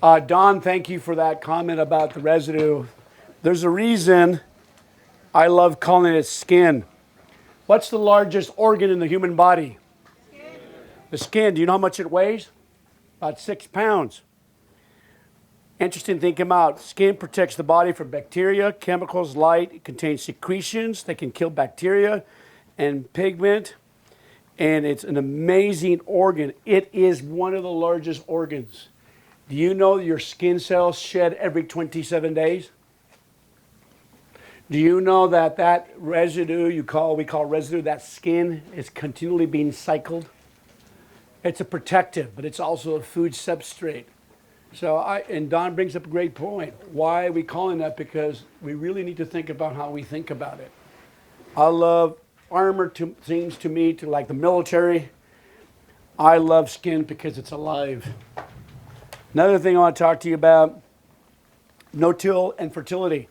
Don, thank you for that comment about the residue. There's a reason I love calling it skin. What's the largest organ in the human body? Skin. The skin. Do you know how much it weighs? About 6 pounds. Interesting to think about. Skin protects the body from bacteria, chemicals, light. It contains secretions that can kill bacteria and pigment. And it's an amazing organ. It is one of the largest organs. Do you know that your skin cells shed every 27 days? Do you know that that residue we call residue, that skin is continually being cycled? It's a protective, but it's also a food substrate. And Don brings up a great point. Why are we calling that? Because we really need to think about how we think about it. I love armor seems to me to like the military. I love skin because it's alive. Another thing I want to talk to you about, no-till and fertility.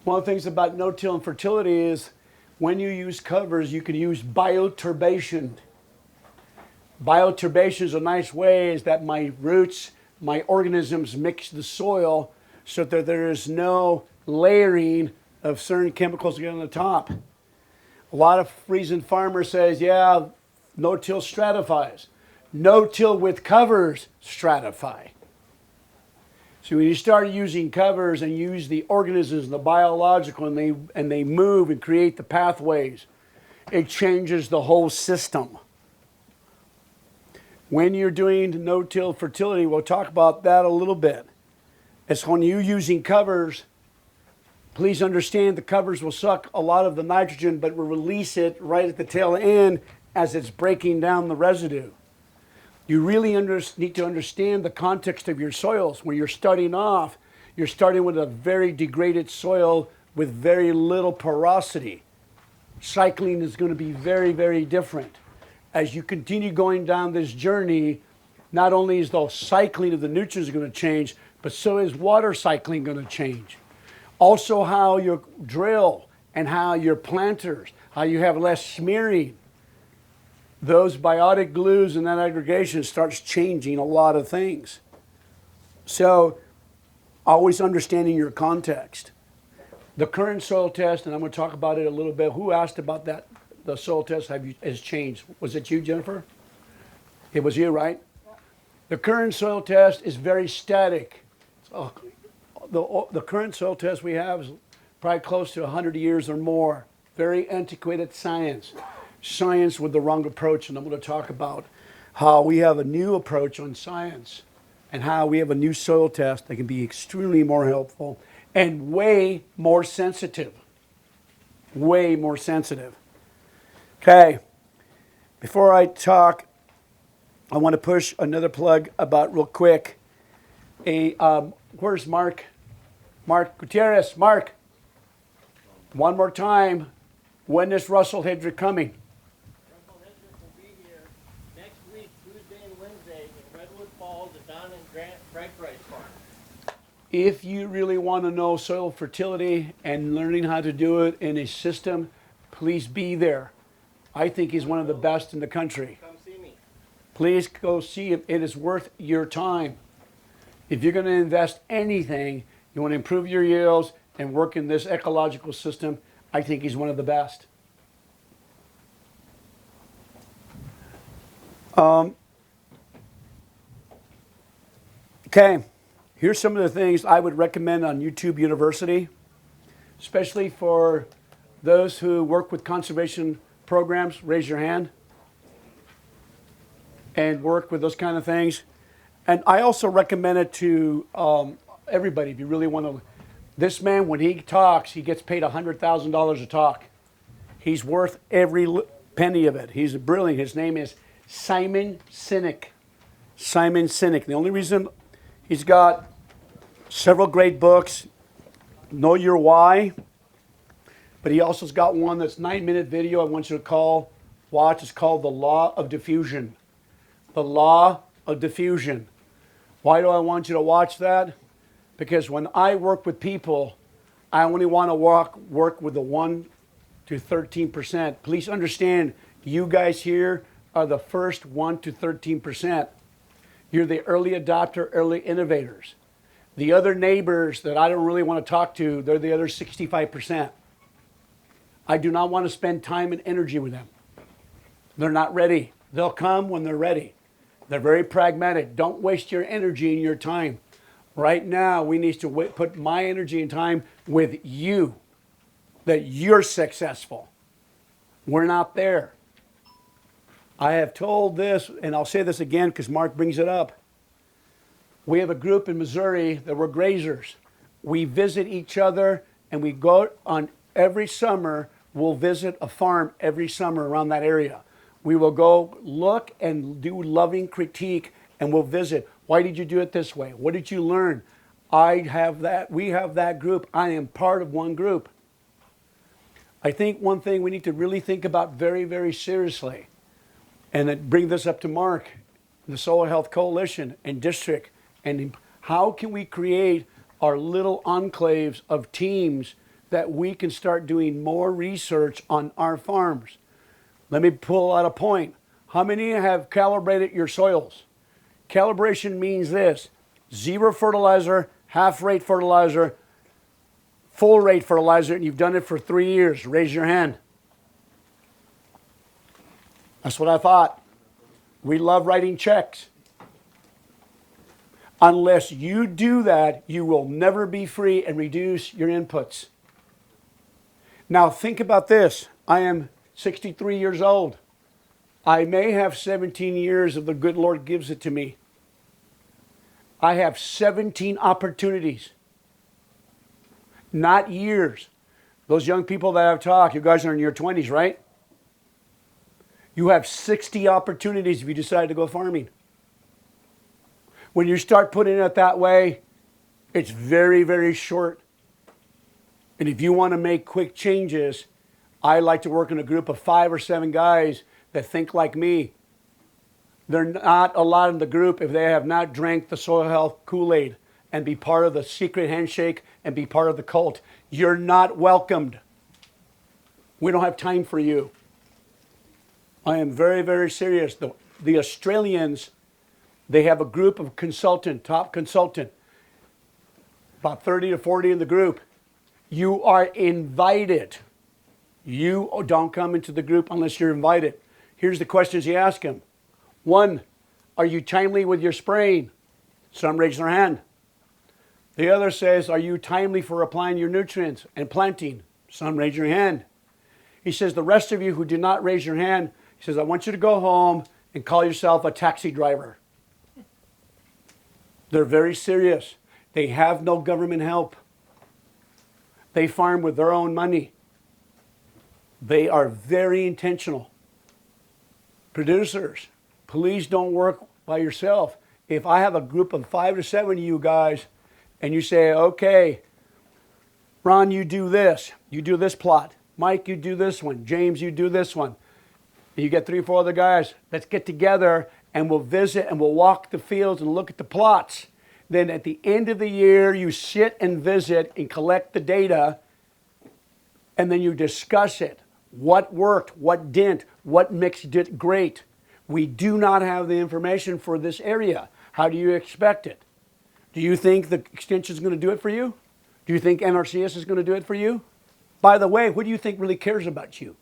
One of the things about no-till and fertility is when you use covers, you can use bioturbation. Bioturbation is a nice way is that my roots, my organisms mix the soil so that there is no layering of certain chemicals to get on the top. A lot of reason farmers says, yeah, no-till stratifies. No-till with covers stratify. So when you start using covers and use the organisms, the biological, and they move and create the pathways, it changes the whole system. When you're doing no-till fertility, we'll talk about that a little bit. It's when you're using covers, please understand the covers will suck a lot of the nitrogen, but will release it right at the tail end as it's breaking down the residue. You really need to understand the context of your soils. When you're starting off, you're starting with a very degraded soil with very little porosity. Cycling is going to be very, very different. As you continue going down this journey, not only is the cycling of the nutrients going to change, but so is water cycling going to change. Also how your drill and how your planters, how you have less smearing. Those biotic glues and that aggregation starts changing a lot of things. So always understanding your context. The current soil test, and I'm going to talk about it a little bit. Who asked about that? The soil test has changed. Was it you, Jennifer? It was you, right? The current soil test is very static. The current soil test we have is probably close to 100 years or more. Very antiquated science. Science with the wrong approach, and I'm going to talk about how we have a new approach on science and how we have a new soil test that can be extremely more helpful and way more sensitive. Way more sensitive. Okay, before I talk, I want to push another plug about real quick. Where's Mark? Mark Gutierrez. Mark, one more time. When is Russell Hedrick coming? Russell Hedrick will be here next week, Tuesday and Wednesday, in Redwood Falls at Don and Grant Frank Rice Farm. If you really want to know soil fertility and learning how to do it in a system, please be there. I think he's one of the best in the country. Come see me. Please go see him. It is worth your time. If you're going to invest anything, you want to improve your yields and work in this ecological system, I think he's one of the best. Okay, here's some of the things I would recommend on YouTube University, especially for those who work with conservation programs. Raise your hand. And work with those kind of things. And I also recommend it to everybody if you really want to. This man, when he talks, he gets paid $100,000 a talk. He's worth every penny of it. He's brilliant. His name is Simon Sinek. Simon Sinek. The only reason he's got several great books, Know Your Why, but he also's got one that's 9-minute video I want you to watch. It's called The Law of Diffusion. The Law of Diffusion. Why do I want you to watch that? Because when I work with people, I only want to work with the 1 to 13%. Please understand, you guys here are the first 1 to 13%. You're the early adopter, early innovators. The other neighbors that I don't really want to talk to, they're the other 65%. I do not want to spend time and energy with them. They're not ready. They'll come when they're ready. They're very pragmatic. Don't waste your energy and your time. Right now, we need to put my energy and time with you, that you're successful. We're not there. I have told this, and I'll say this again because Mark brings it up. We have a group in Missouri that we're grazers. We visit each other, and we go on every summer. We'll visit a farm every summer around that area. We will go look and do loving critique, and we'll visit. Why did you do it this way? What did you learn? I have that. We have that group. I am part of one group. I think one thing we need to really think about very, very seriously, and bring this up to Mark, the Soil Health Coalition and district, and how can we create our little enclaves of teams that we can start doing more research on our farms. Let me pull out a point. How many have calibrated your soils? Calibration means this: zero fertilizer, half rate fertilizer, full rate fertilizer, and you've done it for 3 years. Raise your hand. That's what I thought. We love writing checks. Unless you do that, you will never be free and reduce your inputs. Now think about this. I am 63 years old. I may have 17 years if the good Lord gives it to me. I have 17 opportunities, not years. Those young people that I've talked, you guys are in your 20s, right? You have 60 opportunities if you decide to go farming. When you start putting it that way, it's very, very short. And if you want to make quick changes, I like to work in a group of 5 or 7 guys that think like me. They're not allowed in the group if they have not drank the soil health Kool-Aid and be part of the secret handshake and be part of the cult. You're not welcomed. We don't have time for you. I am very, very serious. The Australians, they have a group of top consultant, about 30 to 40 in the group. You are invited. You don't come into the group unless you're invited. Here's the questions you ask them. 1, are you timely with your spraying? Some raise their hand. The other says, are you timely for applying your nutrients and planting? Some raise your hand. He says, the rest of you who did not raise your hand, he says, I want you to go home and call yourself a taxi driver. They're very serious. They have no government help. They farm with their own money. They are very intentional. Producers, please don't work by yourself. If I have a group of 5 to 7 of you guys and you say, okay, Ron, you do this plot. Mike, you do this one. James, you do this one. You get 3 or 4 other guys. Let's get together and we'll visit and we'll walk the fields and look at the plots. Then at the end of the year, you sit and visit and collect the data, and then you discuss it. What worked, what didn't, what mix did great. We do not have the information for this area. How do you expect it? Do you think the extension is going to do it for you? Do you think NRCS is going to do it for you? By the way, who do you think really cares about you?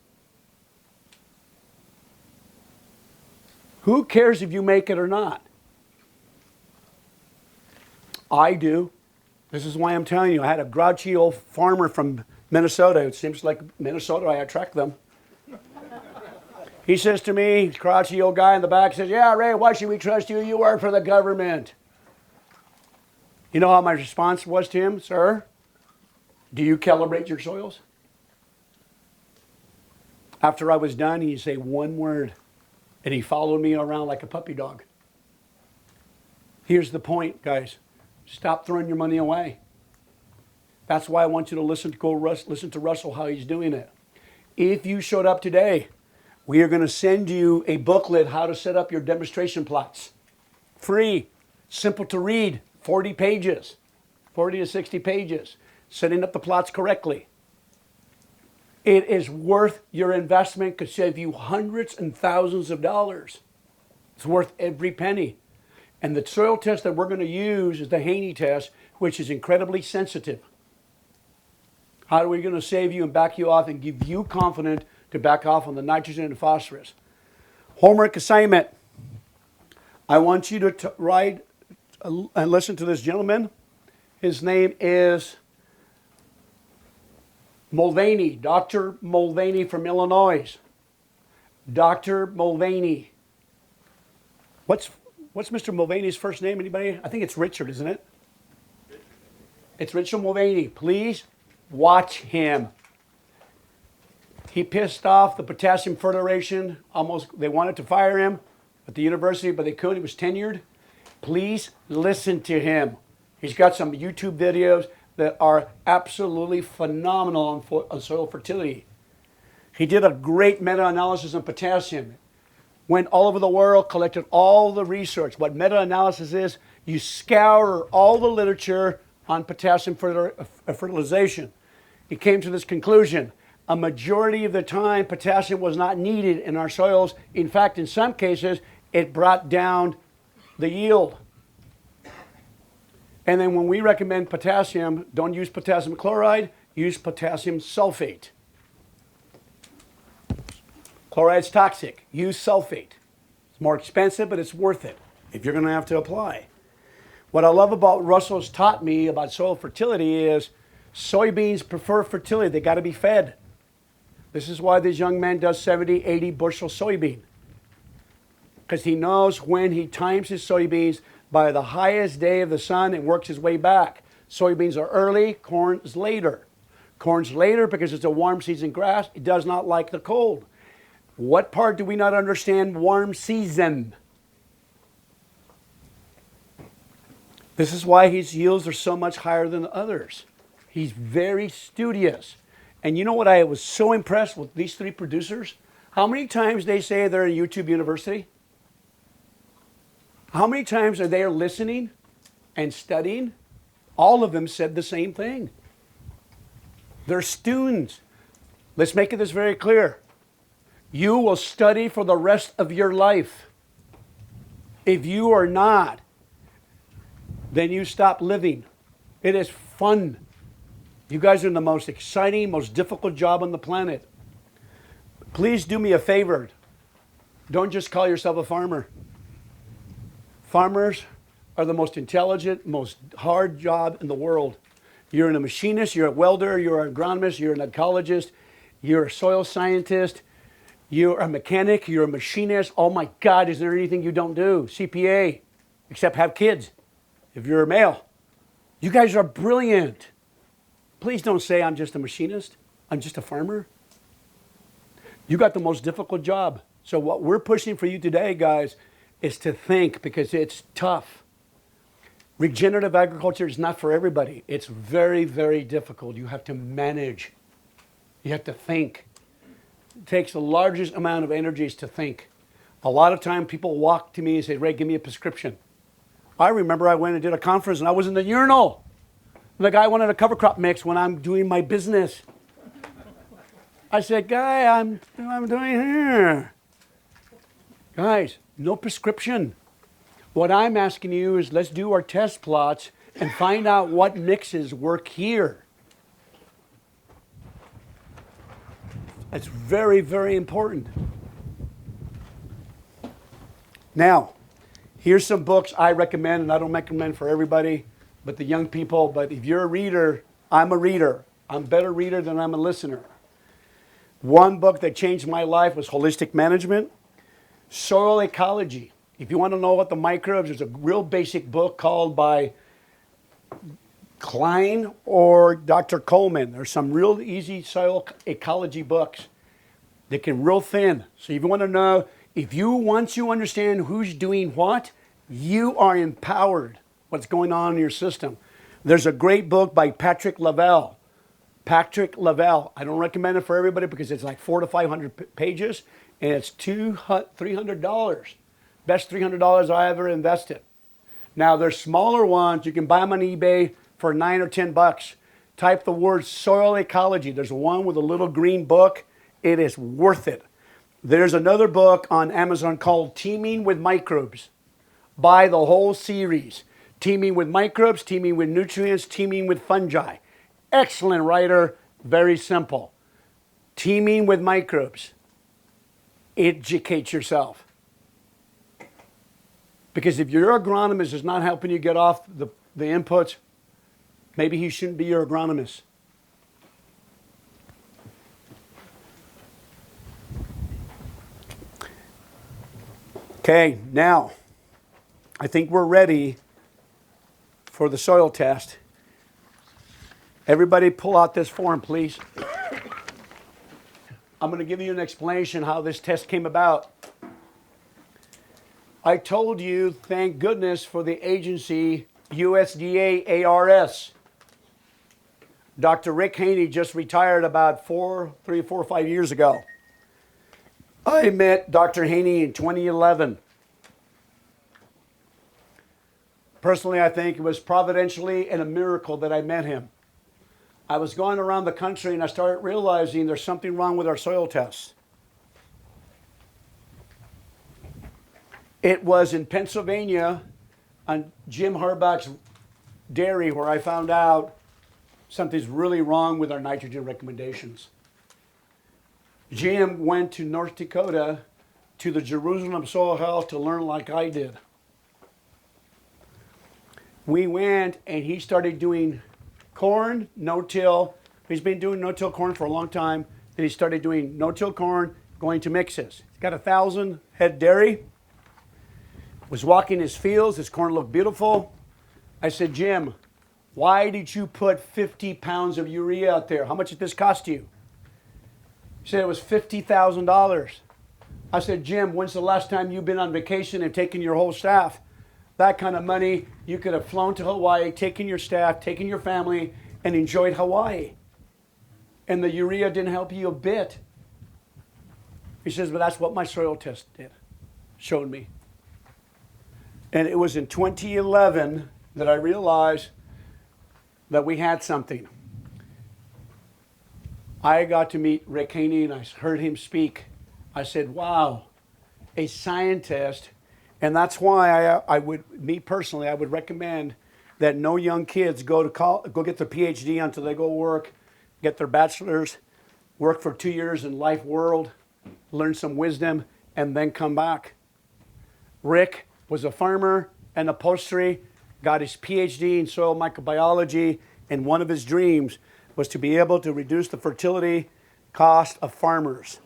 Who cares if you make it or not? I do. This is why I'm telling you. I had a grouchy old farmer from Minnesota. It seems like Minnesota, I attract them. He says to me, grouchy old guy in the back says, yeah, Ray, why should we trust you? You work for the government. You know how my response was to him? Sir, do you calibrate your soils? After I was done, he'd say one word, and he followed me around like a puppy dog. Here's the point, guys. Stop throwing your money away. That's why I want you to listen to Russell, how he's doing it. If you showed up today, we are going to send you a booklet, how to set up your demonstration plots. Free, simple to read, 40 pages, 40 to 60 pages, setting up the plots correctly. It is worth your investment, could save you hundreds and thousands of dollars. It's worth every penny. And the soil test that we're going to use is the Haney test, which is incredibly sensitive. How are we going to save you and back you off and give you confidence to back off on the nitrogen and phosphorus? Homework assignment. I want you to write and listen to this gentleman. His name is Mulvaney, Dr. Mulvaney from Illinois. Dr. Mulvaney. What's Mr. Mulvaney's first name? Anybody? I think it's Richard, isn't it? It's Richard Mulvaney. Please watch him. He pissed off the Potassium Federation. Almost, they wanted to fire him at the university, but they couldn't. He was tenured. Please listen to him. He's got some YouTube videos that are absolutely phenomenal on soil fertility. He did a great meta-analysis on potassium. Went all over the world, collected all the research. What meta-analysis is, you scour all the literature on potassium fertilization. He came to this conclusion. A majority of the time, potassium was not needed in our soils. In fact, in some cases, it brought down the yield. And then when we recommend potassium, don't use potassium chloride, use potassium sulfate. Chloride's toxic. Use sulfate. It's more expensive, but it's worth it if you're going to have to apply. What I love about Russell's taught me about soil fertility is soybeans prefer fertility. They got to be fed. This is why this young man does 70, 80 bushel soybean. Because he knows when he times his soybeans by the highest day of the sun and works his way back. Soybeans are early, corn is later. Corn's later because it's a warm season grass. It does not like the cold. What part do we not understand? Warm season. This is why his yields are so much higher than others. He's very studious. And you know what I was so impressed with these three producers? How many times they say they're in YouTube University? How many times are they listening and studying? All of them said the same thing. They're students. Let's make this very clear. You will study for the rest of your life. If you are not, then you stop living. It is fun. You guys are in the most exciting, most difficult job on the planet. Please do me a favor. Don't just call yourself a farmer. Farmers are the most intelligent, most hard job in the world. You're a machinist, you're a welder, you're an agronomist, you're an ecologist, you're a soil scientist, you're a mechanic, you're a machinist. Oh my God, is there anything you don't do? CPA, except have kids, if you're a male. You guys are brilliant. Please don't say I'm just a machinist. I'm just a farmer. You got the most difficult job. So what we're pushing for you today, guys, is to think, because it's tough. Regenerative agriculture is not for everybody. It's very, very difficult. You have to manage. You have to think. It takes the largest amount of energies to think. A lot of time people walk to me and say, Ray, give me a prescription. I remember I went and did a conference and I was in the urinal. The guy wanted a cover crop mix when I'm doing my business. I said, guy, I'm doing here. Guys, no prescription. What I'm asking you is let's do our test plots and find out what mixes work here. It's very, very important. Now, here's some books I recommend, and I don't recommend for everybody, but the young people. But if you're a reader, I'm a reader. I'm a better reader than I'm a listener. One book that changed my life was Holistic Management. Soil Ecology. If you want to know about the microbes, there's a real basic book called by Klein or Dr. Coleman. There's some real easy soil ecology books that can real thin. So if you want to know, once you understand who's doing what, you are empowered what's going on in your system. There's a great book by Patrick Lavelle. Patrick Lavelle. I don't recommend it for everybody because it's like 400 to 500 pages and it's $300. Best $300 I ever invested. Now there's smaller ones. You can buy them on eBay for $9 or $10. Type the word soil ecology. There's one with a little green book. It is worth it. There's another book on Amazon called Teaming with Microbes. Buy the whole series. Teaming with microbes, teaming with nutrients, teaming with fungi. Excellent writer, very simple. Teaming with microbes. Educate yourself. Because if your agronomist is not helping you get off the inputs, maybe he shouldn't be your agronomist. Okay, now I think we're ready for the soil test. Everybody pull out this form, please. I'm going to give you an explanation how this test came about. I told you, thank goodness for the agency USDA ARS. Dr. Rick Haney just retired about 3 or 4 or 5 years ago. I met Dr. Haney in 2011. Personally, I think it was providentially and a miracle that I met him. I was going around the country and I started realizing there's something wrong with our soil tests. It was in Pennsylvania on Jim Harbach's dairy where I found out something's really wrong with our nitrogen recommendations. Jim went to North Dakota to the Jerusalem Soil Health to learn like I did. We went and he started doing corn, no-till. He's been doing no-till corn for a long time. Then he started doing no-till corn, going to mixes. He's got 1,000 head dairy. Was walking his fields. His corn looked beautiful. I said, Jim, why did you put 50 pounds of urea out there? How much did this cost you? He said it was $50,000. I said, Jim, when's the last time you've been on vacation and taken your whole staff? That kind of money, you could have flown to Hawaii, taken your staff, taken your family, and enjoyed Hawaii. And the urea didn't help you a bit. He says, but that's what my soil test did, showed me. And it was in 2011 that I realized that we had something. I got to meet Rick Haney and I heard him speak. I said, wow, a scientist. And that's why I would recommend that no young kids go get their PhD until they go work, get their bachelor's, work for 2 years in life world, learn some wisdom, and then come back. Rick was a farmer and upholstery, got his PhD in soil microbiology, and one of his dreams was to be able to reduce the fertility cost of farmers.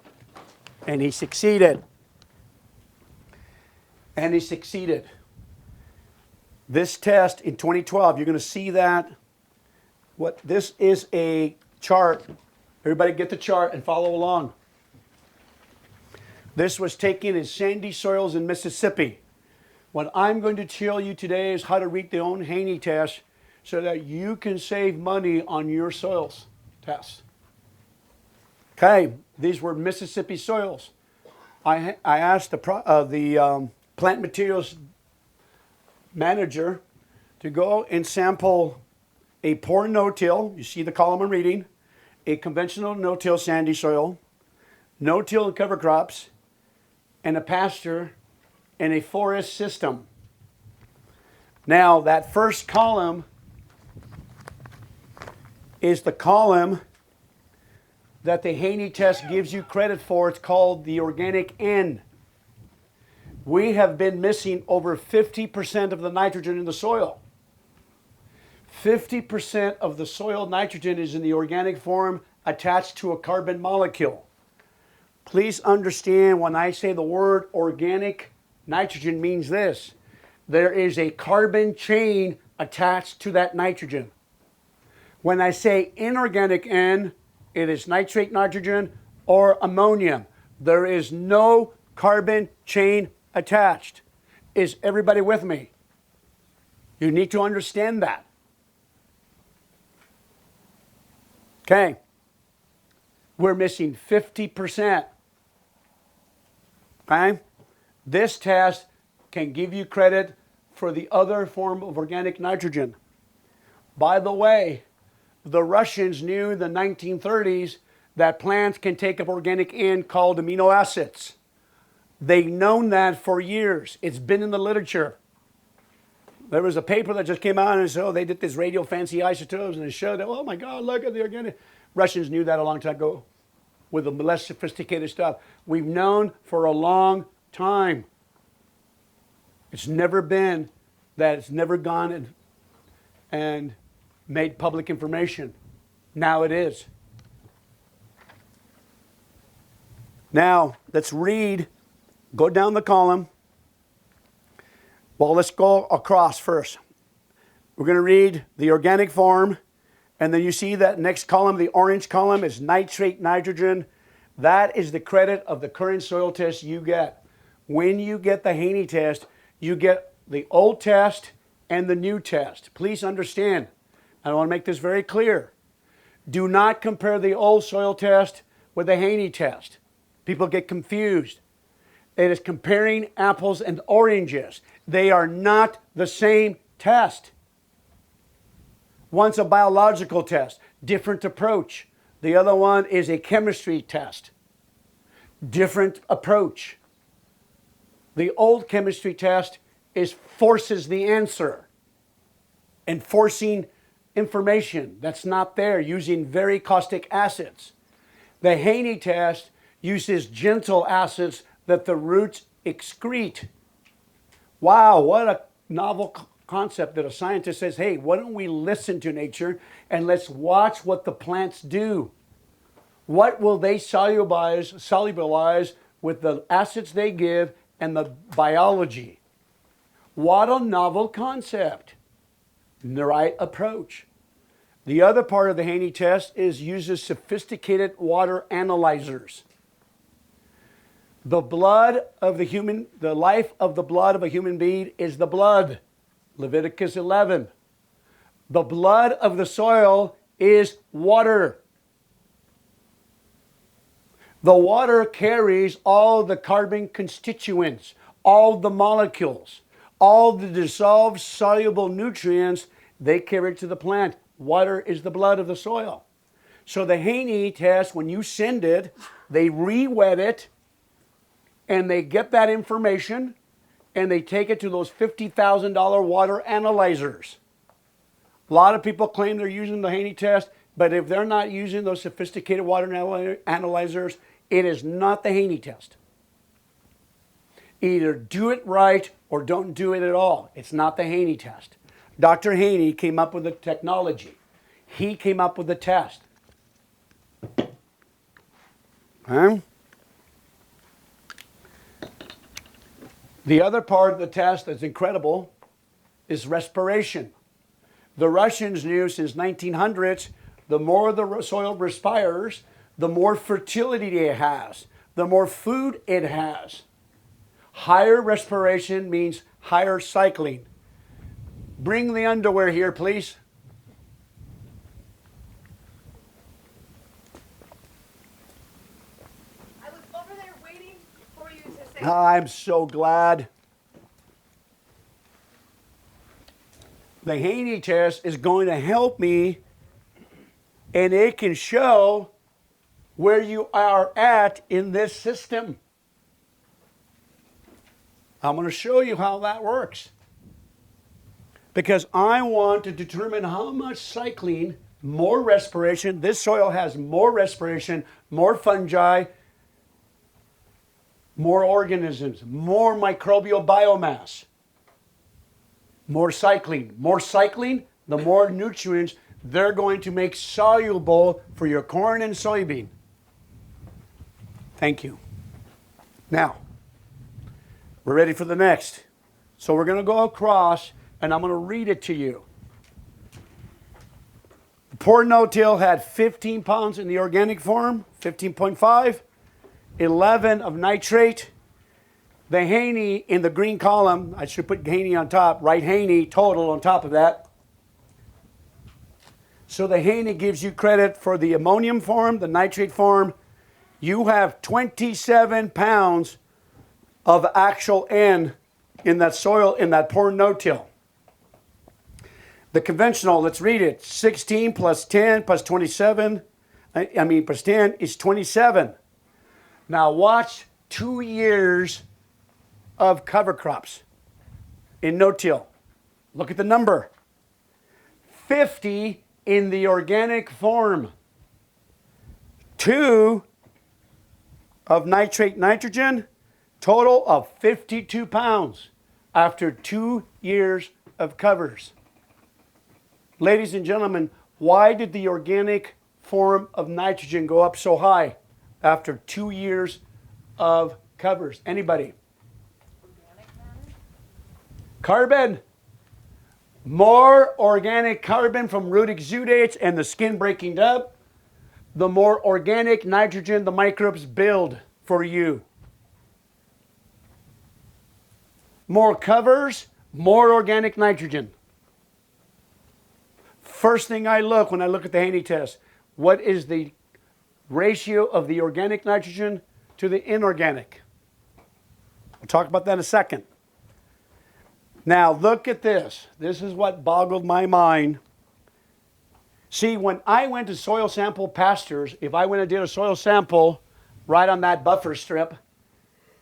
And he succeeded. And he succeeded. This test in 2012, you're going to see that. This is a chart. Everybody get the chart and follow along. This was taken in sandy soils in Mississippi. What I'm going to tell you today is how to read the own Haney test so that you can save money on your soils tests. Okay, these were Mississippi soils. I asked the plant materials manager to go and sample a poor no-till, you see the column I'm reading, a conventional no-till sandy soil, no-till and cover crops, and a pasture and a forest system. Now that first column is the column that the Haney test gives you credit for. It's called the organic N. We have been missing over 50% of the nitrogen in the soil. 50% of the soil nitrogen is in the organic form attached to a carbon molecule. Please understand when I say the word organic nitrogen means this. There is a carbon chain attached to that nitrogen. When I say inorganic N, it is nitrate nitrogen or ammonium. There is no carbon chain attached. Is everybody with me? You need to understand that. Okay. We're missing 50%. Okay? This test can give you credit for the other form of organic nitrogen. By the way, the Russians knew in the 1930s that plants can take up organic N called amino acids. They've known that for years. It's been in the literature. There was a paper that just came out and said, oh, they did this radio fancy isotopes and it showed that, oh my God, look at the organic. Russians knew that a long time ago with the less sophisticated stuff. We've known for a long time. It's never been that it's never gone and made public information. Now it is. Now, let's read, go down the column. Well, let's go across first. We're going to read the organic form, and then you see that next column, the orange column, is nitrate nitrogen. That is the credit of the current soil test you get. When you get the Haney test, you get the old test and the new test. Please understand, I want to make this very clear. Do not compare the old soil test with the Haney test. People get confused. It is comparing apples and oranges. They are not the same test. One's a biological test, different approach. The other one is a chemistry test, different approach. The old chemistry test forces the answer and forcing information that's not there using very caustic acids. The Haney test uses gentle acids that the roots excrete. Wow, what a novel concept that a scientist says, hey, why don't we listen to nature and let's watch what the plants do. What will they solubilize with the acids they give and the biology? What a novel concept. The right approach. The other part of the Haney test uses sophisticated water analyzers. The life of the blood of a human being is the blood. Leviticus 11. The blood of the soil is water. The water carries all the carbon constituents, all the molecules, all the dissolved soluble nutrients, they carry to the plant. Water is the blood of the soil. So the Haney test, when you send it, they re-wet it, and they get that information, and they take it to those $50,000 water analyzers. A lot of people claim they're using the Haney test, but if they're not using those sophisticated water analyzers, it is not the Haney test. Either do it right or don't do it at all. It's not the Haney test. Dr. Haney came up with the technology. He came up with the test. Okay? The other part of the test that's incredible is respiration. The Russians knew since 1900s, the more the soil respires, the more fertility it has, the more food it has. Higher respiration means higher cycling. Bring the underwear here, please. I was over there waiting for you to say. I'm so glad. The Haney test is going to help me, and it can show where you are at in this system. I'm going to show you how that works. Because I want to determine how much cycling, more respiration. This soil has more respiration, more fungi, more organisms, more microbial biomass. More cycling, the more nutrients they're going to make soluble for your corn and soybean. Thank you. Now, we're ready for the next. So we're going to go across, and I'm going to read it to you. The poor no-till had 15 pounds in the organic form, 15.5, 11 of nitrate. The Haney in the green column, I should put Haney on top, right Haney total on top of that. So the Haney gives you credit for the ammonium form, the nitrate form. You have 27 pounds of actual N in that soil, in that poor no-till. The conventional, let's read it. 16 plus 10 plus 27, plus 10 is 27. Now watch 2 years of cover crops in no-till. Look at the number. 50 in the organic form. 2 of nitrate nitrogen, total of 52 pounds after 2 years of covers. Ladies and gentlemen, why did the organic form of nitrogen go up so high after 2 years of covers? Anybody? Organic matter? Carbon. More organic carbon from root exudates and the skin breaking up, the more organic nitrogen the microbes build for you. More covers, more organic nitrogen. First thing I look when I look at the Haney test, what is the ratio of the organic nitrogen to the inorganic? We'll talk about that in a second. Now look at this. This is what boggled my mind. See, when I went to soil sample pastures, if I went and did a soil sample right on that buffer strip,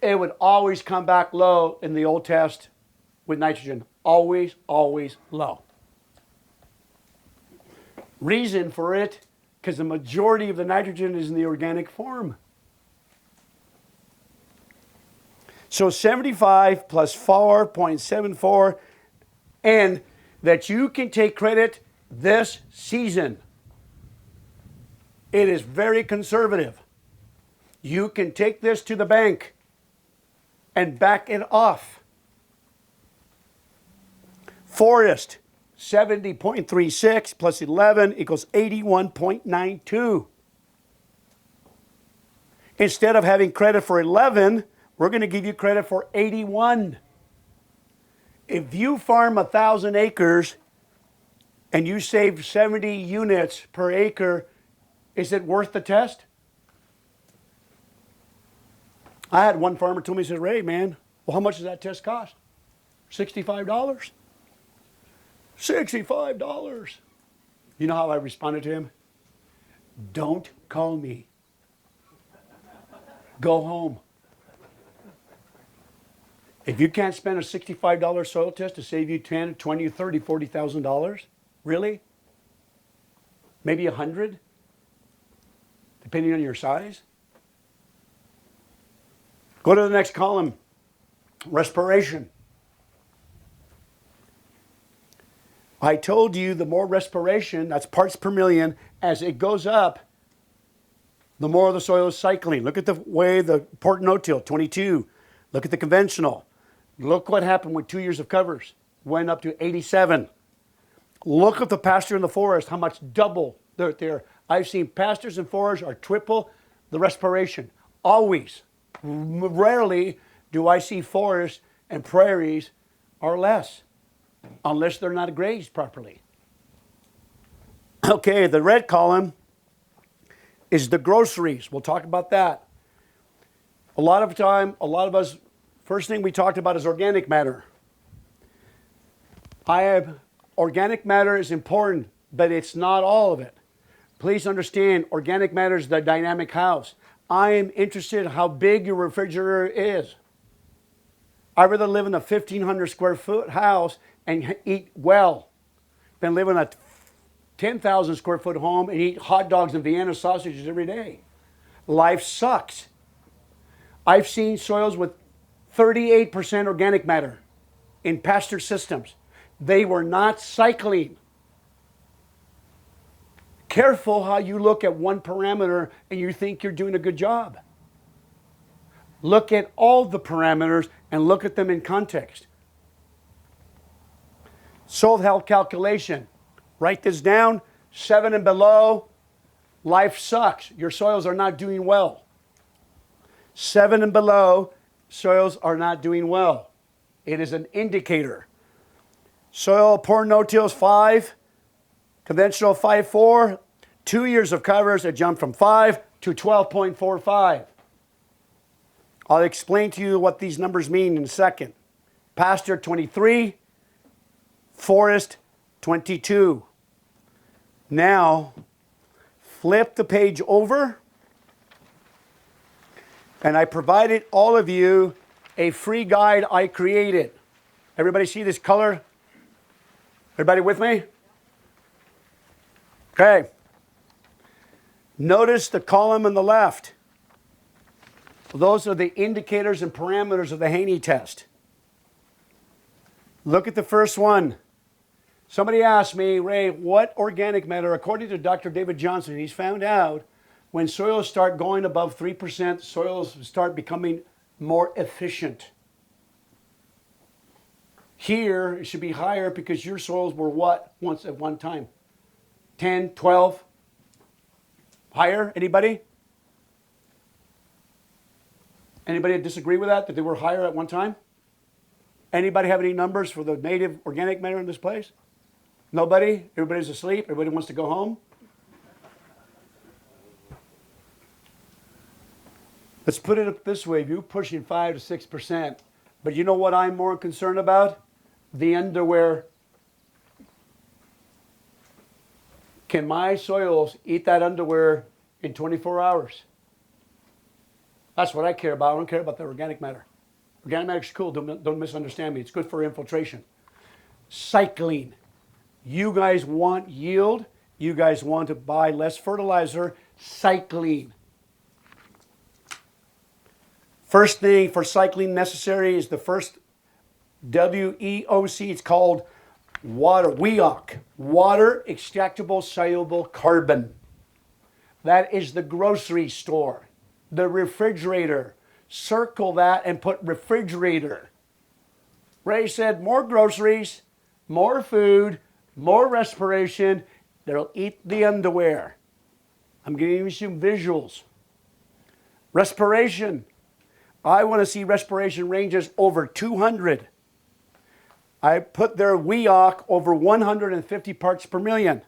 it would always come back low in the old test with nitrogen. Always, always low. Reason for it, because the majority of the nitrogen is in the organic form. So 75 plus 4.74, and that you can take credit this season. It is very conservative. You can take this to the bank and back it off. Forest, 70.36 plus 11 equals 81.92. Instead of having credit for 11, we're going to give you credit for 81. If you farm 1,000 acres and you save 70 units per acre, is it worth the test? I had one farmer tell me, he said, Ray, man, well, how much does that test cost? $65. $65. You know how I responded to him? Don't call me. Go home. If you can't spend a $65 soil test to save you $10, $20, $30, $40,000, really? Maybe $100, depending on your size. Go to the next column, respiration. I told you the more respiration, that's parts per million, as it goes up, the more the soil is cycling. Look at the way the port no-till, 22. Look at the conventional. Look what happened with 2 years of covers. Went up to 87. Look at the pasture and the forest, how much double they're there. I've seen pastures and forests are triple the respiration. Always. Rarely do I see forests and prairies are less, unless they're not grazed properly. Okay, the red column is the groceries. We'll talk about that. A lot of us, first thing we talked about is organic matter. Organic matter is important, but it's not all of it. Please understand, organic matter is the dynamic house. I am interested in how big your refrigerator is. I'd rather live in a 1,500 square foot house and eat well than live in a 10,000 square foot home and eat hot dogs and Vienna sausages every day. Life sucks. I've seen soils with 38% organic matter in pasture systems. They were not cycling. Careful how you look at one parameter and you think you're doing a good job. Look at all the parameters and look at them in context. Soil health calculation. Write this down. 7 and below, life sucks. Your soils are not doing well. 7 and below, soils are not doing well. It is an indicator. Soil poor no-till is 5. Conventional 5.4. 2 years of covers, it jumped from 5 to 12.45. I'll explain to you what these numbers mean in a second. Pasture 23, forest 22. Now, flip the page over, and I provided all of you a free guide I created. Everybody see this color Everybody with me? Okay. Notice the column on the left. Those are the indicators and parameters of the Haney test. Look at the first one. Somebody asked me, Ray, what organic matter, according to Dr. David Johnson, he's found out when soils start going above 3%, soils start becoming more efficient. Here, it should be higher because your soils were what once at one time? 10, 12? Higher? Anybody? Anybody disagree with that they were higher at one time? Anybody have any numbers for the native organic matter in this place? Nobody? Everybody's asleep? Everybody wants to go home? Let's put it up this way. If you're pushing 5 to 6%, but you know what I'm more concerned about? The underwear. Can my soils eat that underwear in 24 hours? That's what I care about. I don't care about the organic matter. Organic matter is cool. Don't misunderstand me. It's good for infiltration. Cycling. You guys want yield. You guys want to buy less fertilizer. Cycling. First thing for cycling necessary is the first WEOC. It's called WEOC. Water extractable soluble carbon. That is the grocery store. The refrigerator. Circle that and put refrigerator. Ray said more groceries, more food, more respiration. That'll eat the underwear. I'm giving you some visuals. Respiration. I want to see respiration ranges over 200. I put their WEOC over 150 parts per million.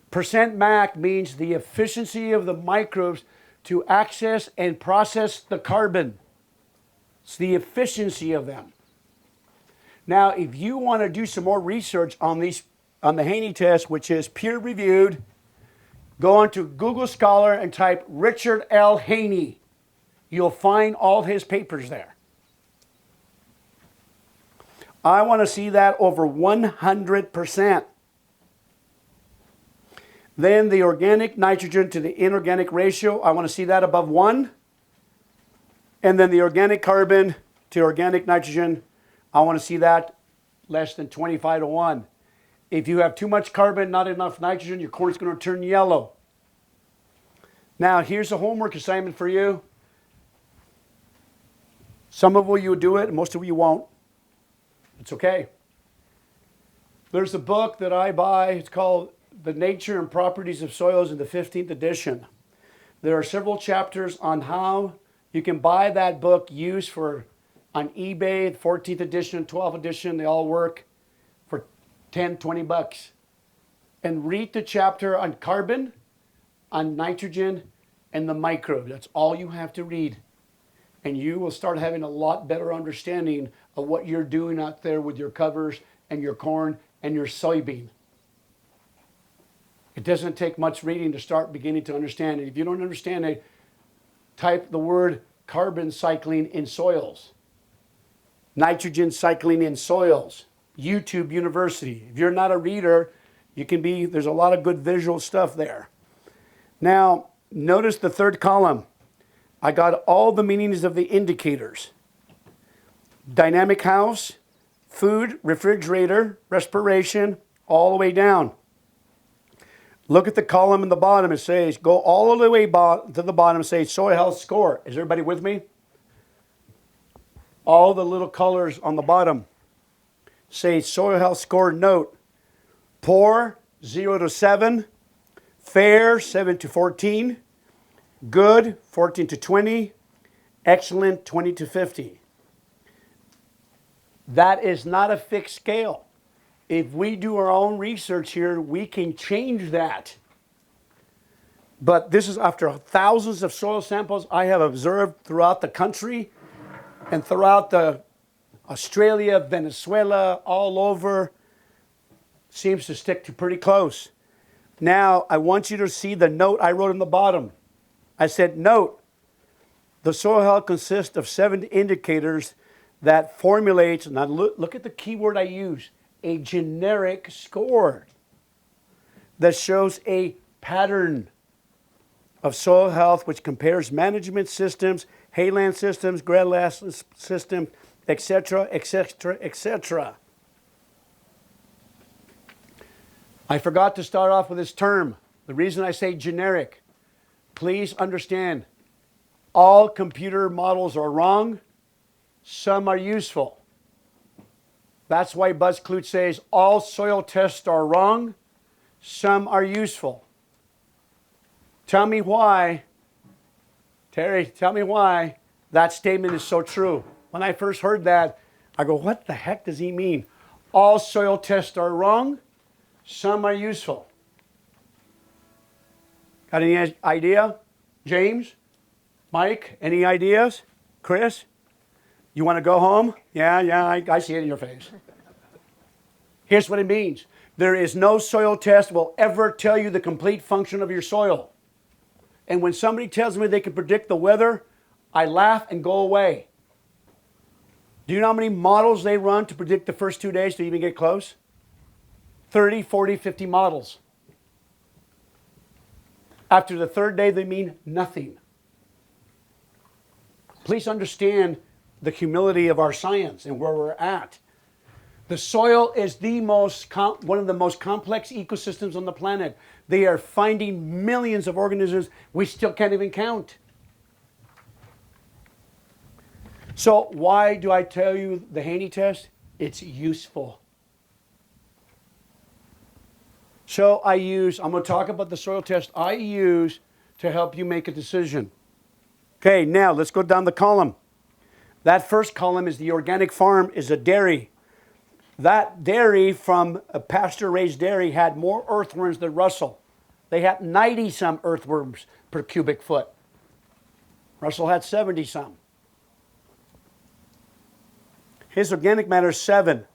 Percent MAC means the efficiency of the microbes to access and process the carbon. It's the efficiency of them. Now, if you want to do some more research on the Haney test, which is peer-reviewed, go onto Google Scholar and type Richard L. Haney. You'll find all his papers there. I want to see that over 100%. Then the organic nitrogen to the inorganic ratio, I want to see that above 1. And then the organic carbon to organic nitrogen, I want to see that less than 25 to 1. If you have too much carbon, not enough nitrogen, your corn is going to turn yellow. Now, here's a homework assignment for you. Some of you will do it, and most of you won't. It's okay. There's a book that I buy. It's called The Nature and Properties of Soils in the 15th edition. There are several chapters on how you can buy that book used for on eBay, 14th edition, 12th edition. They all work for 10, 20 bucks. And read the chapter on carbon, on nitrogen, and the microbe. That's all you have to read. And you will start having a lot better understanding of what you're doing out there with your covers and your corn and your soybean. It doesn't take much reading to start beginning to understand it. If you don't understand it, type the word carbon cycling in soils, nitrogen cycling in soils, YouTube University. If you're not a reader, you can be, there's a lot of good visual stuff there. Now, notice the third column. I got all the meanings of the indicators. Dynamic house, food, refrigerator, respiration, all the way down. Look at the column in the bottom. It says, go all the way to the bottom and say soil health score. Is everybody with me? All the little colors on the bottom say soil health score note. Poor, 0 to 7. Fair, 7 to 14. Good, 14 to 20. Excellent, 20 to 50. That is not a fixed scale. If we do our own research here, we can change that. But this is after thousands of soil samples I have observed throughout the country and throughout Australia, Venezuela, all over. Seems to stick to pretty close. Now, I want you to see the note I wrote on the bottom. I said, note, the soil health consists of 7 indicators that formulates, now look at the key word I use, a generic score that shows a pattern of soil health which compares management systems, hayland systems, grassland systems, etc., etc., etc. I forgot to start off with this term. The reason I say generic, please understand, all computer models are wrong. Some are useful. That's why Buzz Clute says all soil tests are wrong. Some are useful. Tell me why, Terry, tell me why that statement is so true. When I first heard that, I go, what the heck does he mean? All soil tests are wrong. Some are useful. Got any idea? James? Mike? Any ideas? Chris? You want to go home? Yeah, I see it in your face. Here's what it means. There is no soil test will ever tell you the complete function of your soil. And when somebody tells me they can predict the weather, I laugh and go away. Do you know how many models they run to predict the first 2 days to even get close? 30, 40, 50 models. After the third day, they mean nothing. Please understand the humility of our science and where we're at. The soil is one of the most complex ecosystems on the planet. They are finding millions of organisms we still can't even count. So why do I tell you the Haney test? It's useful. So I'm going to talk about the soil test I use to help you make a decision. Okay, now let's go down the column. That first column is the organic farm, is a dairy. That dairy from a pasture-raised dairy had more earthworms than Russell. They had 90-some earthworms per cubic foot. Russell had 70-some. His organic matter is 7.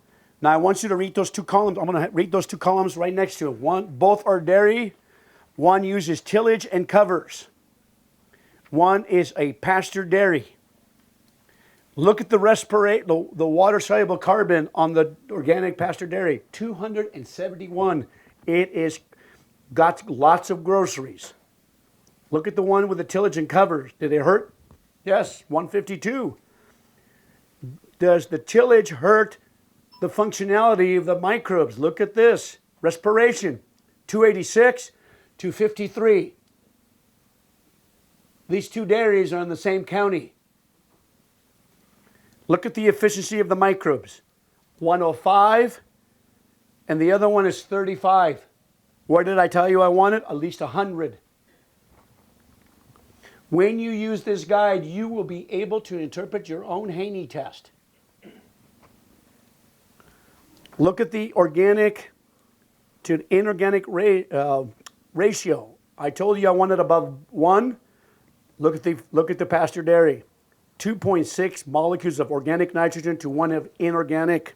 Now I want you to read those two columns. I'm going to read those two columns right next to it. Both are dairy. One uses tillage and covers. One is a pasture dairy. Look at the water-soluble carbon on the organic pasture dairy, 271. It is got lots of groceries. Look at the one with the tillage and covers. Did it hurt? Yes, 152. Does the tillage hurt the functionality of the microbes? Look at this. Respiration, 286, 253. These two dairies are in the same county. Look at the efficiency of the microbes. 105, and the other one is 35. Where did I tell you I wanted? At least 100. When you use this guide, you will be able to interpret your own Haney test. Look at the organic to inorganic ratio. I told you I wanted above 1. Look at the pasture dairy. 2.6 molecules of organic nitrogen to 1 of inorganic.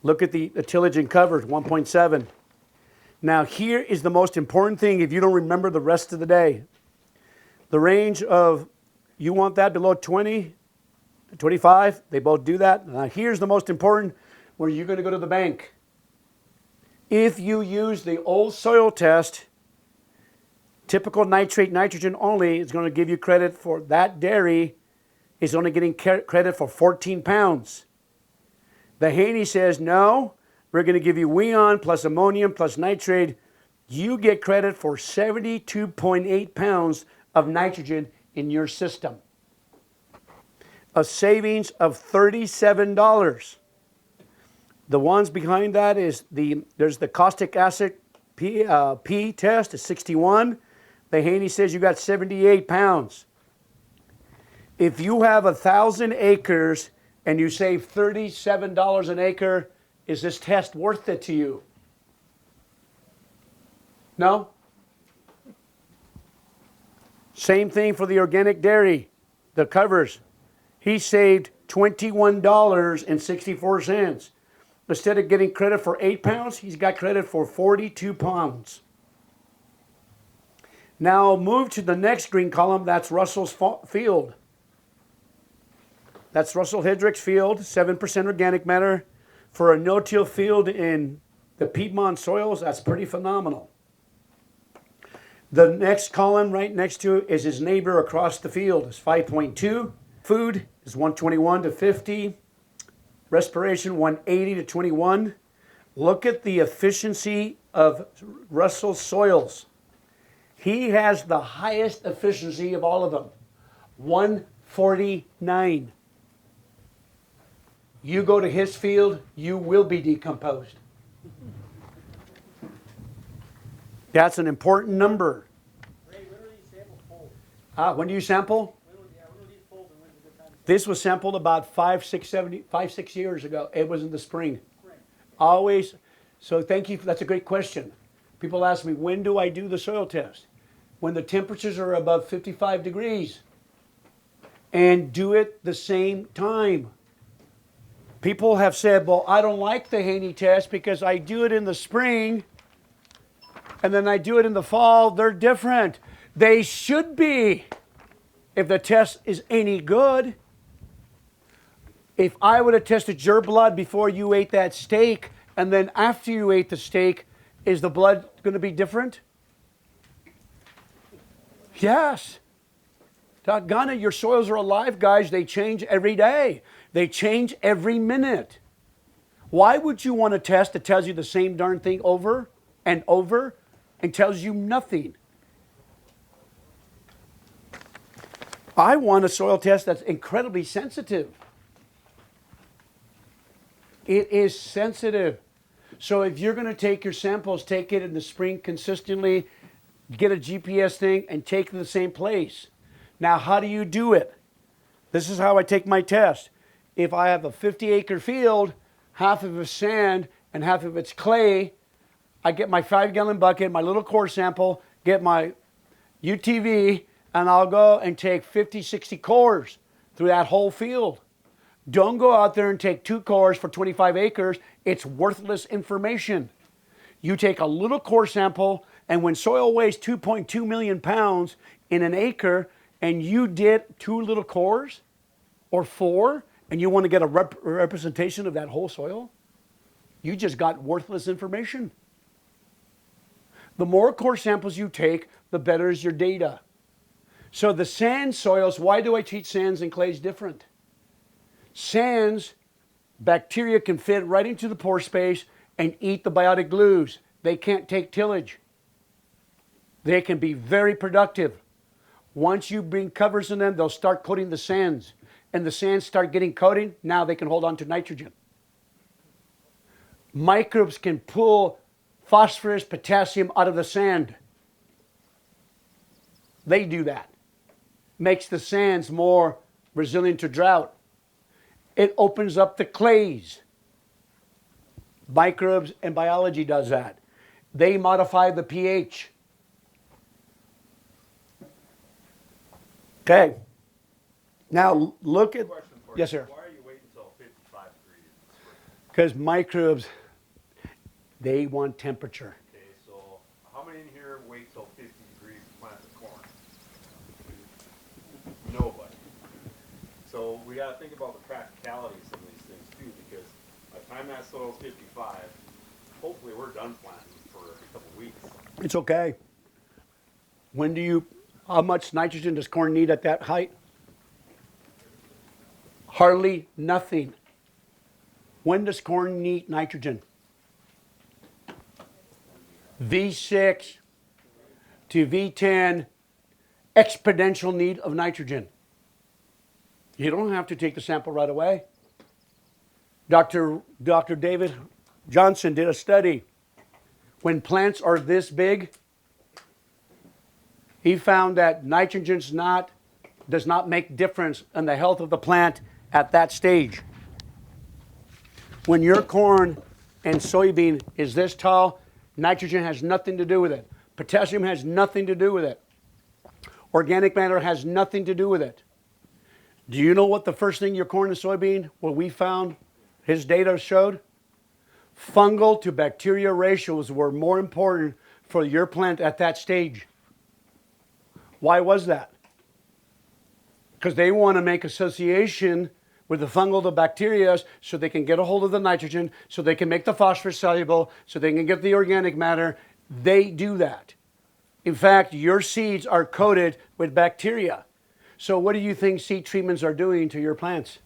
Look at the tillage and covers, 1.7. Now here is the most important thing if you don't remember the rest of the day. The range of, you want that below 20, 25, they both do that. Now here's the most important, where you're going to go to the bank. If you use the old soil test, typical nitrate nitrogen only is going to give you credit for that dairy is only getting credit for 14 pounds. The Haney says, no, we're going to give you weon plus ammonium plus nitrate. You get credit for 72.8 pounds of nitrogen in your system. A savings of $37. The ones behind that is there's the caustic acid P test is 61. The Haney says you got 78 pounds. If you have 1,000 acres and you save $37 an acre, is this test worth it to you? No? Same thing for the organic dairy, the covers. He saved $21.64. Instead of getting credit for 8 pounds, he's got credit for 42 pounds. Now move to the next green column, that's Russell's field. That's Russell Hedrick's field, 7% organic matter, For a no-till field in the Piedmont soils, that's pretty phenomenal. The next column right next to it is his neighbor across the field. It's 5.2. Food is 121 to 50. Respiration 180 to 21. Look at the efficiency of Russell's soils. He has the highest efficiency of all of them. 149. You go to his field, you will be decomposed. That's an important number. Ray, when are these samples pulled? When do you sample? When are these pulled and when's a good time to This was sampled about 5, 6 years ago. It was in the spring. spring? Always. So thank you. That's a great question. People ask me, when do I do the soil test? When the temperatures are above 55 degrees. And do it the same time. People have said, well, I don't like the Haney test because I do it in the spring and then I do it in the fall. They're different. They should be if the test is any good. If I would have tested your blood before you ate that steak and then after you ate the steak, is the blood going to be different? Yes. Doggone it, your soils are alive, guys. They change every day. They change every minute. Why would you want a test that tells you the same darn thing over and over and tells you nothing? I want a soil test that's incredibly sensitive. It is sensitive. So if you're going to take your samples, take it in the spring consistently, get a GPS thing, and take it to the same place. Now, how do you do it? This is how I take my test. If I have a 50-acre field, half of it's sand and half of it's clay, I get my 5-gallon bucket, my little core sample, get my UTV, and I'll go and take 50, 60 cores through that whole field. Don't go out there and take 2 cores for 25 acres. It's worthless information. You take a little core sample, and when soil weighs 2.2 million pounds in an acre, and you did 2 little cores or 4, and you want to get a representation of that whole soil, you just got worthless information. The more core samples you take, the better is your data. So the sand soils, why do I treat sands and clays different? Sands, bacteria can fit right into the pore space and eat the biotic glues. They can't take tillage. They can be very productive. Once you bring covers in them, they'll start coating the sands. And the sands start getting coating, now they can hold on to nitrogen. Microbes can pull phosphorus, potassium out of the sand. They do that. Makes the sands more resilient to drought. It opens up the clays. Microbes and biology does that. They modify the pH. Okay. Now look at. Question for Yes, you. sir. Why are you waiting until 55 degrees? Because microbes, they want temperature. Okay, so how many in here wait till 50 degrees to plant the corn? Nobody. So we got to think about the practicalities of these things too, because by the time that soil's 55, hopefully we're done planting for a couple weeks. It's okay. How much nitrogen does corn need at that height? Hardly nothing. When does corn need nitrogen? V6 to V10 exponential need of nitrogen. You don't have to take the sample right away. Dr. David Johnson did a study. When plants are this big, he found that nitrogen does not make difference in the health of the plant at that stage. When your corn and soybean is this tall, nitrogen has nothing to do with it. Potassium has nothing to do with it. Organic matter has nothing to do with it. Do you know what the first thing your corn and soybean, what we found, his data showed? Fungal to bacteria ratios were more important for your plant at that stage. Why was that? Because they want to make association with the fungal, the bacteria, so they can get a hold of the nitrogen, so they can make the phosphorus soluble, so they can get the organic matter. They do that. In fact, your seeds are coated with bacteria. So what do you think seed treatments are doing to your plants?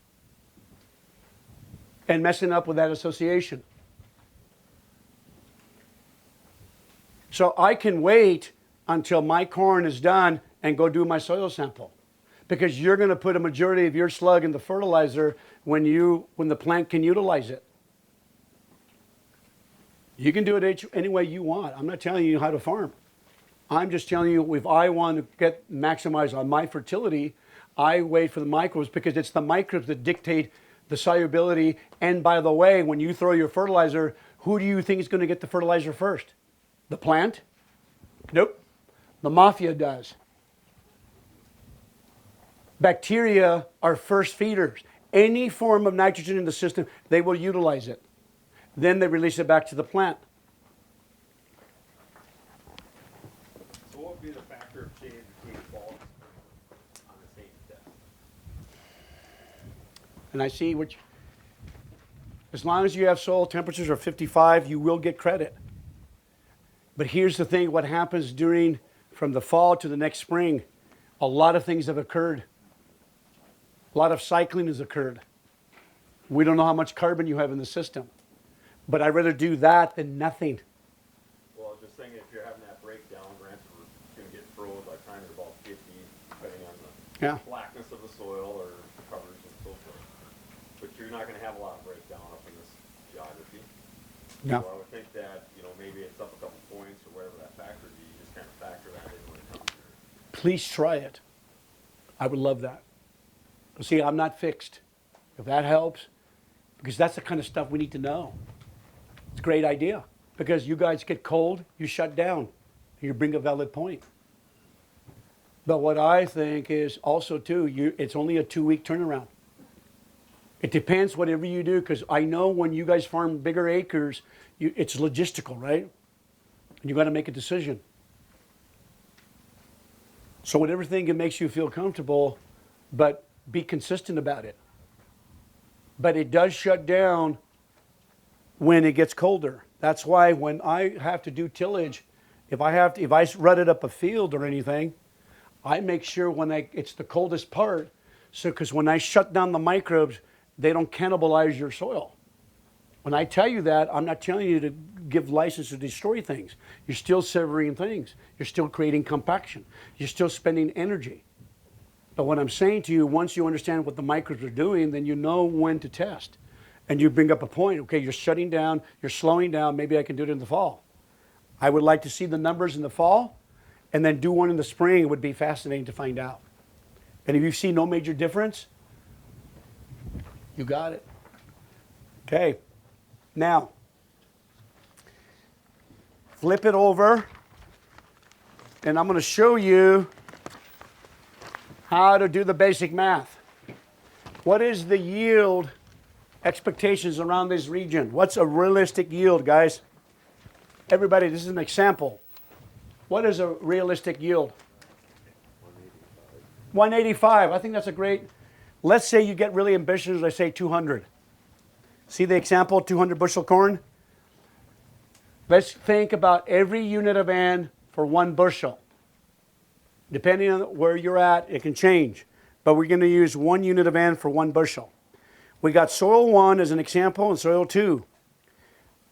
And messing up with that association. So I can wait until my corn is done and go do my soil sample. Because you're going to put a majority of your slug in the fertilizer when the plant can utilize it. You can do it any way you want. I'm not telling you how to farm. I'm just telling you, if I want to get maximize on my fertility, I wait for the microbes, because it's the microbes that dictate the solubility. And by the way, when you throw your fertilizer, who do you think is going to get the fertilizer first? The plant? Nope. The mafia does. Bacteria are first feeders. Any form of nitrogen in the system, they will utilize it. Then they release it back to the plant. So what would be the factor of change between fall and spring on the same test? And I see as long as you have soil temperatures of 55, you will get credit. But here's the thing, what happens from the fall to the next spring, a lot of things have occurred. A lot of cycling has occurred. We don't know how much carbon you have in the system. But I'd rather do that than nothing. Well, I was just thinking, if you're having that breakdown, granted we're going to get froze by the time you're about 50, depending on the blackness of the soil or coverage and so forth. But you're not going to have a lot of breakdown up in this geography. No. So I would think that, maybe it's up a couple points or whatever that factor would be. You just kind of factor that in when it comes to it. Please try it. I would love that. See, I'm not fixed. If that helps, because that's the kind of stuff we need to know. It's a great idea, because you guys get cold, you shut down, and you bring a valid point. But what I think is also too, it's only a 2-week turnaround. It depends whatever you do, because I know when you guys farm bigger acres, it's logistical, right? And you got to make a decision. So whatever thing that makes you feel comfortable, but be consistent about it. But it does shut down when it gets colder. That's why when I have to do tillage, if I rutted up a field or anything, I make sure it's the coldest part, so because when I shut down the microbes, they don't cannibalize your soil. When I tell you that, I'm not telling you to give license to destroy things. You're still severing things. You're still creating compaction. You're still spending energy. But what I'm saying to you, once you understand what the microbes are doing, then you know when to test. And you bring up a point, okay, you're shutting down, you're slowing down, maybe I can do it in the fall. I would like to see the numbers in the fall, and then do one in the spring. It would be fascinating to find out. And if you see no major difference, you got it. Okay, now, flip it over, and I'm going to show you how to do the basic math. What is the yield expectations around this region? What's a realistic yield, guys? Everybody, this is an example. What is a realistic yield? 185. I think that's a great. Let's say you get really ambitious, I say 200. See the example, 200 bushel corn? Let's think about every unit of N for 1 bushel. Depending on where you're at, it can change. But we're going to use 1 unit of N for 1 bushel. We got soil 1 as an example and soil 2.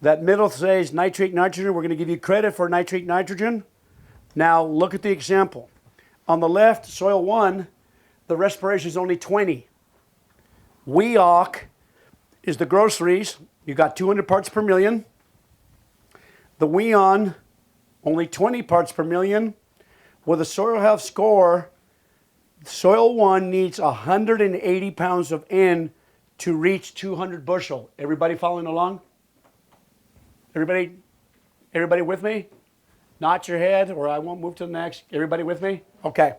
That middle says nitrate nitrogen. We're going to give you credit for nitrate nitrogen. Now look at the example. On the left, soil 1, the respiration is only 20. WEOC is the groceries. You got 200 parts per million. The WEON, only 20 parts per million. With a soil health score, soil 1 needs 180 pounds of N to reach 200 bushel. Everybody following along? Everybody with me? Nod your head or I won't move to the next. Everybody with me? Okay.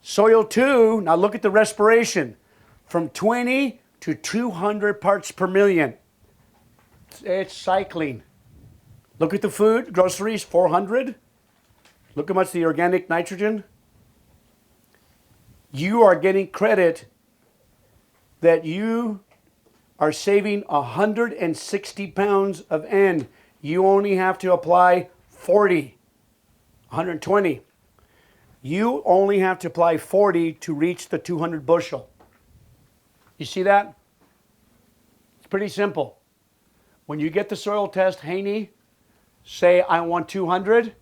Soil 2, now look at the respiration. From 20 to 200 parts per million. It's cycling. Look at the food, groceries, 400. Look how much the organic nitrogen. You are getting credit. that you are saving 160 pounds of N. You only have to apply 40, 120. You only have to apply 40 to reach the 200 bushel. You see that? It's pretty simple. When you get the soil test, Haney, say I want 200.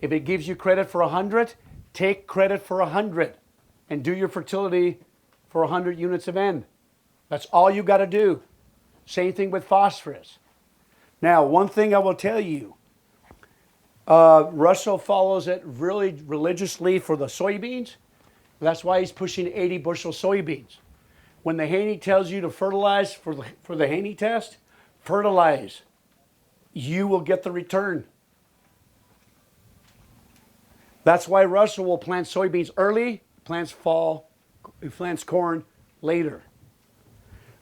If it gives you credit for 100, take credit for 100 and do your fertility for 100 units of N. That's all you got to do. Same thing with phosphorus. Now, one thing I will tell you, Russell follows it really religiously for the soybeans. That's why he's pushing 80 bushel soybeans. When the Haney tells you to fertilize for the Haney test, fertilize. You will get the return. That's why Russell will plant soybeans early, plants corn later.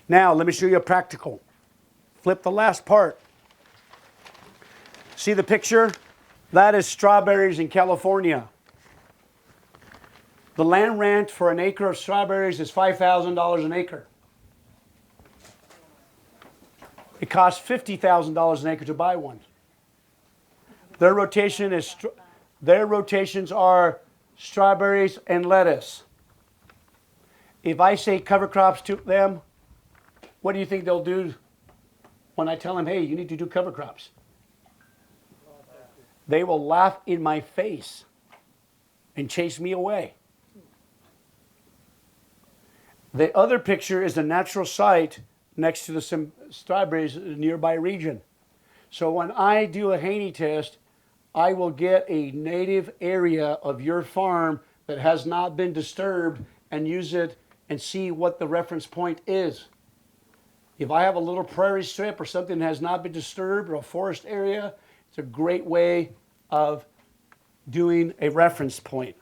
Now, let me show you a practical. Flip the last part. See the picture? That is strawberries in California. The land rent for an acre of strawberries is $5,000 an acre. It costs $50,000 an acre to buy one. Their rotations are strawberries and lettuce. If I say cover crops to them, what do you think they'll do when I tell them, hey, you need to do cover crops? They will laugh in my face and chase me away. The other picture is a natural site next to the strawberries in a nearby region. So when I do a Haney test, I will get a native area of your farm that has not been disturbed and use it and see what the reference point is. If I have a little prairie strip or something that has not been disturbed or a forest area, it's a great way of doing a reference point.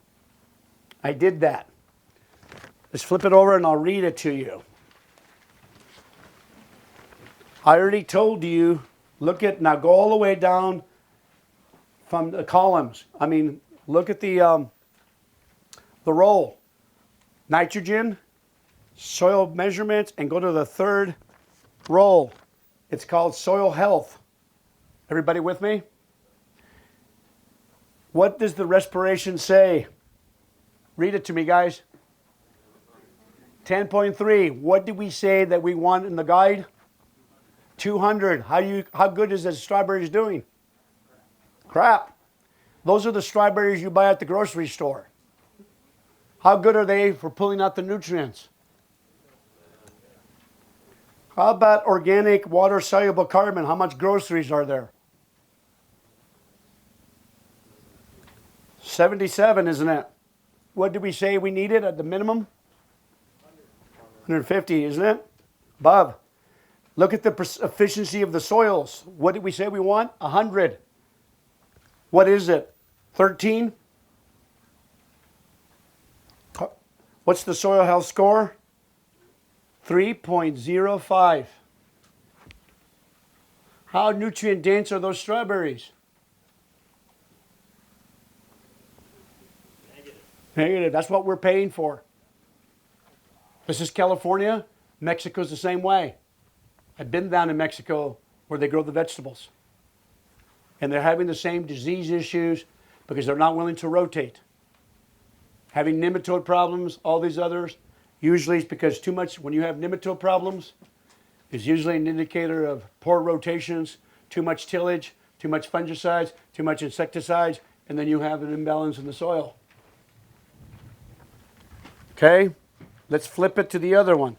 I did that. Let's flip it over and I'll read it to you. I already told you, now go all the way down from the columns. Look at the roll. Nitrogen, soil measurements, and go to the third roll. It's called soil health. Everybody with me? What does the respiration say? Read it to me, guys. 10.3. What did we say that we want in the guide? 200. How good is the strawberries doing? Crap. Those are the strawberries you buy at the grocery store. How good are they for pulling out the nutrients? How about organic water-soluble carbon? How much groceries are there? 77, isn't it? What did we say we needed at the minimum? 150, isn't it? Above. Look at the efficiency of the soils. What did we say we want? 100. What is it? 13? What's the soil health score? 3.05. How nutrient dense are those strawberries? Negative. That's what we're paying for. This is California. Mexico's the same way. I've been down in Mexico where they grow the vegetables. And they're having the same disease issues because they're not willing to rotate. Having nematode problems, all these others, usually it's because too much, when you have nematode problems, is usually an indicator of poor rotations, too much tillage, too much fungicides, too much insecticides, and then you have an imbalance in the soil. Okay, let's flip it to the other one.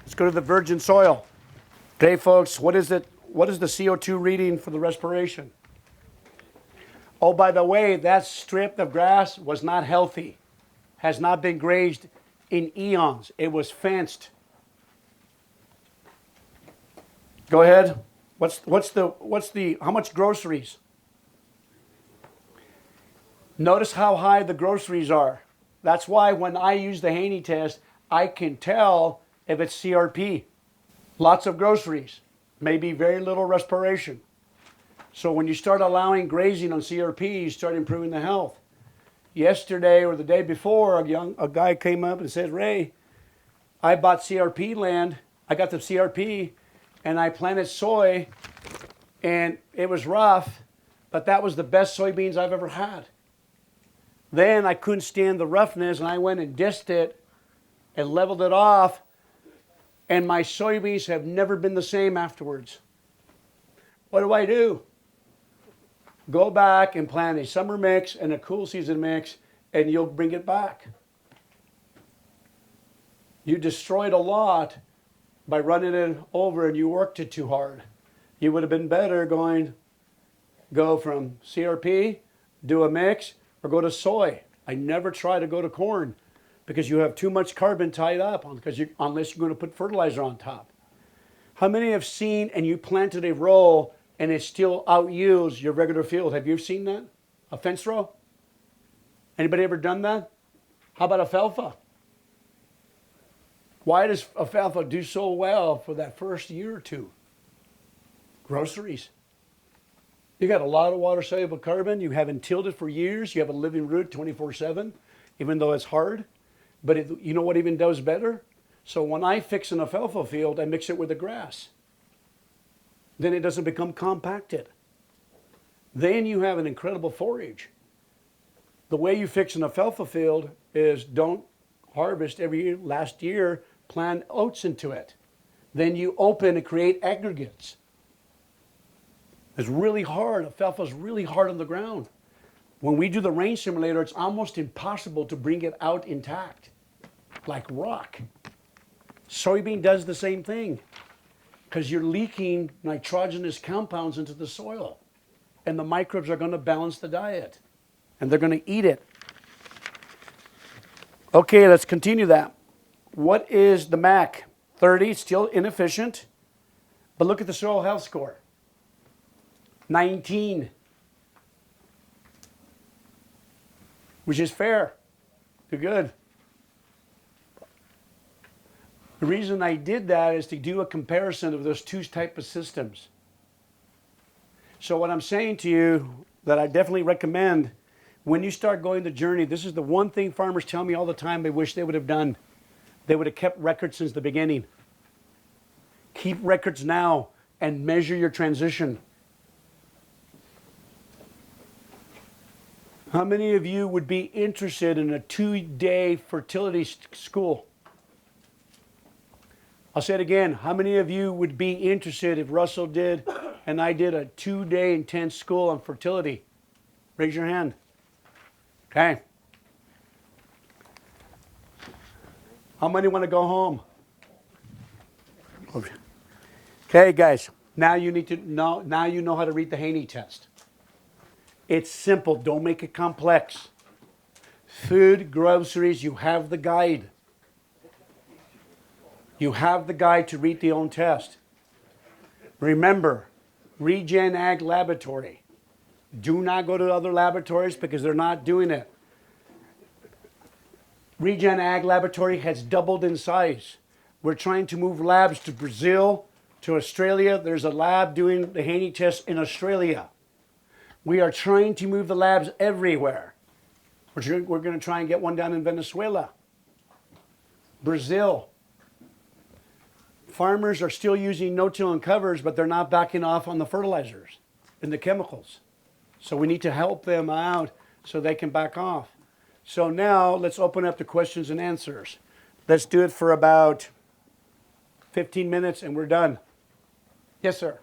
Let's go to the virgin soil. Okay, folks, what is it? What is the CO2 reading for the respiration? Oh, by the way, that strip of grass was not healthy. Has not been grazed in eons. It was fenced. Go ahead. How much groceries? Notice how high the groceries are. That's why when I use the Haney test, I can tell if it's CRP. Lots of groceries, maybe very little respiration. So when you start allowing grazing on CRP, you start improving the health. Yesterday or the day before, a guy came up and said, Ray, I bought CRP land. I got the CRP and I planted soy, and it was rough, but that was the best soybeans I've ever had. Then I couldn't stand the roughness, and I went and dissed it and leveled it off, and my soybeans have never been the same afterwards. What do? Go back and plant a summer mix and a cool season mix, and you'll bring it back. You destroyed a lot by running it over, and you worked it too hard. You would have been better go from CRP, do a mix, or go to soy. I never try to go to corn because you have too much carbon tied up unless you're going to put fertilizer on top. How many have seen and you planted a row and it still outyields your regular field? Have you seen that? A fence row? Anybody ever done that? How about alfalfa? Why does alfalfa do so well for that first year or two? Groceries. You got a lot of water-soluble carbon. You haven't tilled it for years. You have a living root 24/7, even though it's hard. But you know what even does better? So when I fix an alfalfa field, I mix it with the grass. Then it doesn't become compacted. Then you have an incredible forage. The way you fix an alfalfa field is don't harvest every year. Last year, plant oats into it. Then you open and create aggregates. It's really hard. Alfalfa is really hard on the ground. When we do the rain simulator, it's almost impossible to bring it out intact, like rock. Soybean does the same thing because you're leaking nitrogenous compounds into the soil, and the microbes are going to balance the diet, and they're going to eat it. Okay, let's continue that. What is the MAC? 30, still inefficient, but look at the soil health score. 19, which is fair. You're good. The reason I did that is to do a comparison of those two types of systems. So what I'm saying to you that I definitely recommend when you start going the journey, this is the one thing farmers tell me all the time they wish they would have done. They would have kept records since the beginning. Keep records now and measure your transition. How many of you would be interested in a 2-day fertility school? I'll say it again. How many of you would be interested if Russell did and I did a 2-day intense school on fertility? Raise your hand. Okay. How many want to go home? Okay, guys. Now you need to know. Now you know how to read the Haney test. It's simple. Don't make it complex. Food, groceries, you have the guide. You have the guide to read the own test. Remember, Regen Ag Laboratory. Do not go to other laboratories because they're not doing it. Regen Ag Laboratory has doubled in size. We're trying to move labs to Brazil, to Australia. There's a lab doing the Haney test in Australia. We are trying to move the labs everywhere. We're going to try and get one down in Venezuela, Brazil. Farmers are still using no-till and covers, but they're not backing off on the fertilizers and the chemicals. So we need to help them out so they can back off. So now let's open up to questions and answers. Let's do it for about 15 minutes and we're done. Yes, sir.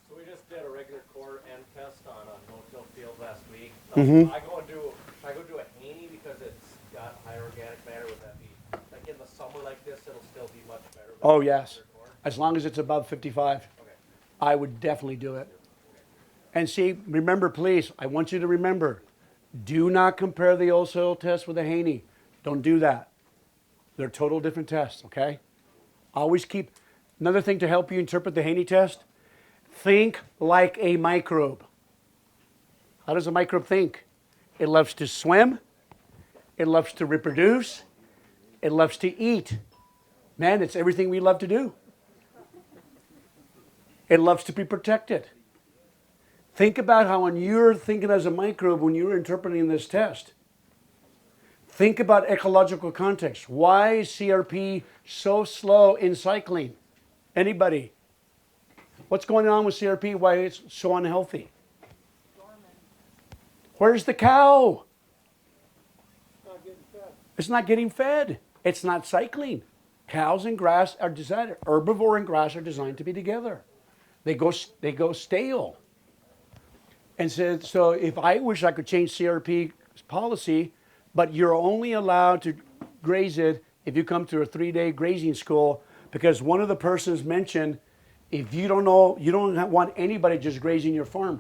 So we just did a regular core end test on a no-till field last week. Mhm. Should I go do a Haney because it's got higher organic matter? Would that be, like in the summer like this, it'll still be much better? than Oh, the yes. regular core? As long as it's above 55, Okay. I would definitely do it. And see, remember, please, I want you to remember, do not compare the old soil test with the Haney. Don't do that. They're total different tests, okay? Always keep, another thing to help you interpret the Haney test, think like a microbe. How does a microbe think? It loves to swim. It loves to reproduce. It loves to eat. Man, it's everything we love to do. It loves to be protected. Think about how when you're thinking as a microbe, when you're interpreting this test, Think about ecological context. Why is CRP so slow in cycling? Anybody? What's going on with CRP? Why it's so unhealthy? Where's the cow? It's not getting fed. It's not cycling. Cows and grass are designed, herbivore and grass are designed to be together. They go stale. And so if I wish I could change CRP policy, but you're only allowed to graze it if you come to a 3-day grazing school, because one of the persons mentioned, if you don't know, you don't want anybody just grazing your farm.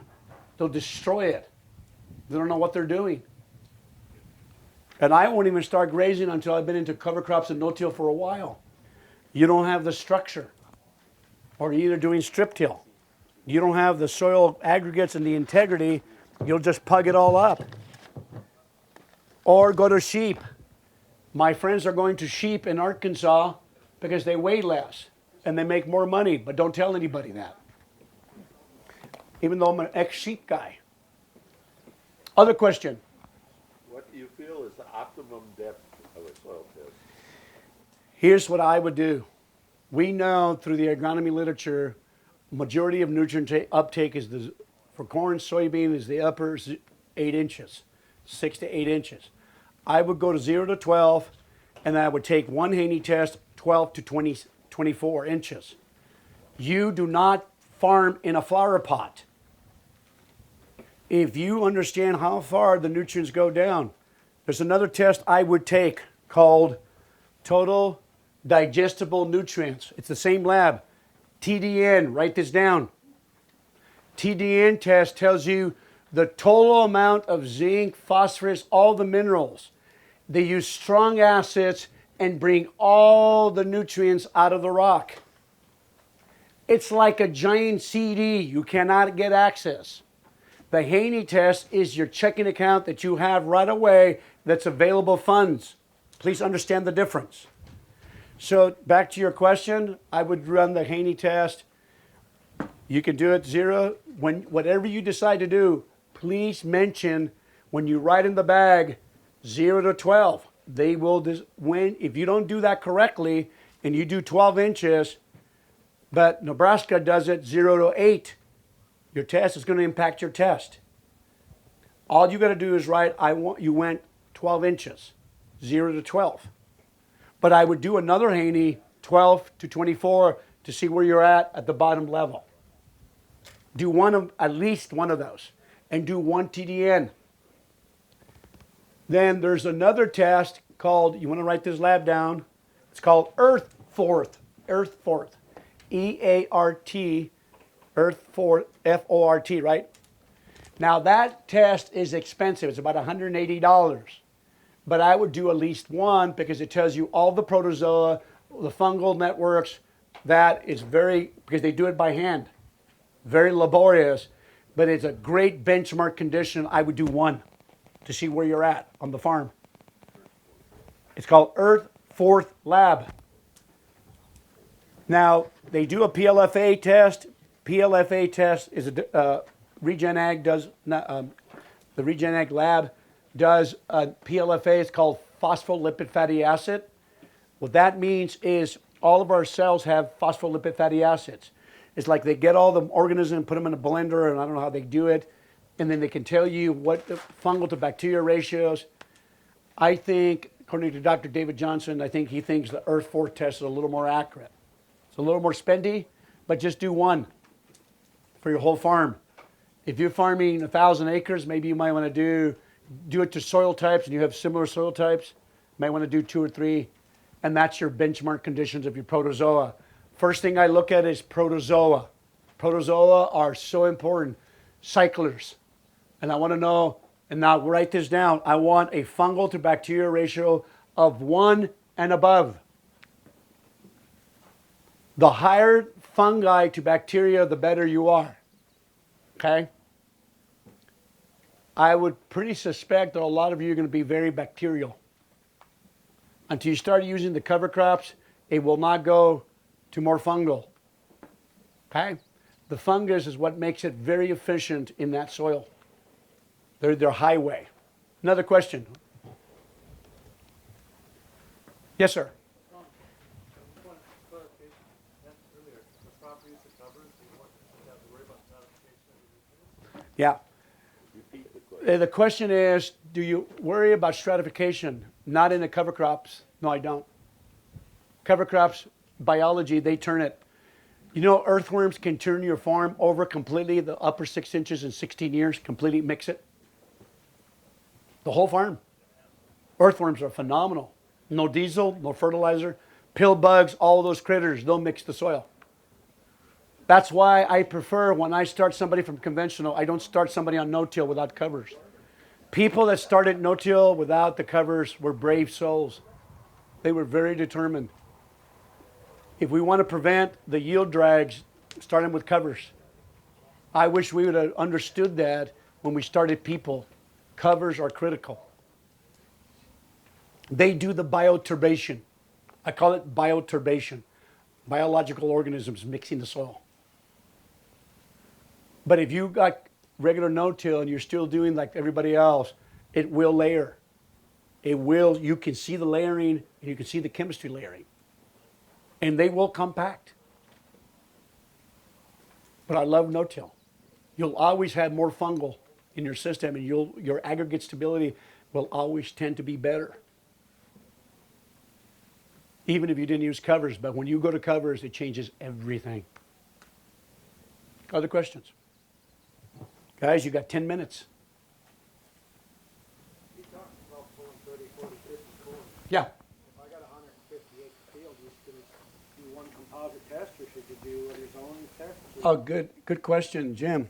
They'll destroy it. They don't know what they're doing. And I won't even start grazing until I've been into cover crops and no-till for a while. You don't have the structure. Or you're either doing strip till. You don't have the soil aggregates and the integrity. You'll just pug it all up. Or go to sheep. My friends are going to sheep in Arkansas because they weigh less and they make more money, but don't tell anybody that. Even though I'm an ex-sheep guy. Other question? What do you feel is the optimum depth of a soil test? Here's what I would do. We know through the agronomy literature, majority of nutrient uptake is for corn, soybean is the upper 8 inches, 6 to 8 inches. I would go to 0 to 12, and I would take one Haney test, 12 to 24 inches. You do not farm in a flower pot. If you understand how far the nutrients go down, there's another test I would take called total digestible nutrients. It's the same lab. TDN, write this down. TDN test tells you the total amount of zinc, phosphorus, all the minerals. They use strong acids and bring all the nutrients out of the rock. It's like a giant CD. You cannot get access. The Haney test is your checking account that you have right away that's available funds. Please understand the difference. So back to your question, I would run the Haney test. You can do it 0. Whatever you decide to do, please mention when you write in the bag 0 to 12. They will, if you don't do that correctly and you do 12 inches, but Nebraska does it 0 to 8, your test is going to impact your test. All you got to do is write, you went 12 inches, 0 to 12. But I would do another Haney, 12 to 24, to see where you're at the bottom level. Do at least one of those, and do one TDN. Then there's another test called, you want to write this lab down, it's called Earth Forth, E-A-R-T, Earth Forth, F-O-R-T, right? Now that test is expensive, it's about $180. But I would do at least one because it tells you all the protozoa, the fungal networks. That is because they do it by hand. Very laborious, but it's a great benchmark condition. I would do one to see where you're at on the farm. It's called Earth Forth Lab. Now, they do a PLFA test. PLFA test is Regenag does, the Regenag lab does a PLFA. It's called phospholipid fatty acid. What that means is all of our cells have phospholipid fatty acids. It's like they get all the organisms and put them in a blender, and I don't know how they do it, and then they can tell you what the fungal to bacteria ratios. I think, according to Dr. David Johnson, I think he thinks the Earth Forth test is a little more accurate. It's a little more spendy, but just do one for your whole farm. If you're farming 1,000 acres, maybe you might want to do it to soil types, and you have similar soil types. You might want to do 2 or 3, and that's your benchmark conditions of your protozoa. First thing I look at is protozoa. Protozoa are so important, cyclers. And I want to know, and now write this down, I want a fungal to bacteria ratio of 1 and above. The higher fungi to bacteria, the better you are. Okay? I would pretty suspect that a lot of you are going to be very bacterial. Until you start using the cover crops, it will not go to more fungal. Okay? The fungus is what makes it very efficient in that soil. They're their highway. Another question. Yes, sir. One clarification, that's earlier, the proper use of covers, you don't have to worry about stratification. Yeah. Repeat the question. The question is, do you worry about stratification? Not in the cover crops. No, I don't. Cover crops, biology, they turn it. You know, earthworms can turn your farm over completely, the upper 6 inches in 16 years, completely mix it. The whole farm. Earthworms are phenomenal. No diesel, no fertilizer, pill bugs, all those critters, they'll mix the soil. That's why I prefer when I start somebody from conventional, I don't start somebody on no-till without covers. People that started no-till without the covers were brave souls. They were very determined. If we want to prevent the yield drags, starting with covers. I wish we would have understood that when we started people. Covers are critical. They do the bioturbation. I call it bioturbation. Biological organisms mixing the soil. But if you got regular no-till and you're still doing like everybody else, it will layer. It will, you can see the layering and you can see the chemistry layering. And they will compact. But I love no-till. You'll always have more fungal in your system and your aggregate stability will always tend to be better. Even if you didn't use covers, but when you go to covers, it changes everything. Other questions? Guys, you got 10 minutes. You talked about pulling 30, 40, 50 corn. Yeah. If I got a 150 acre field, you should do one composite test, or should you do your own test? Oh, good question, Jim.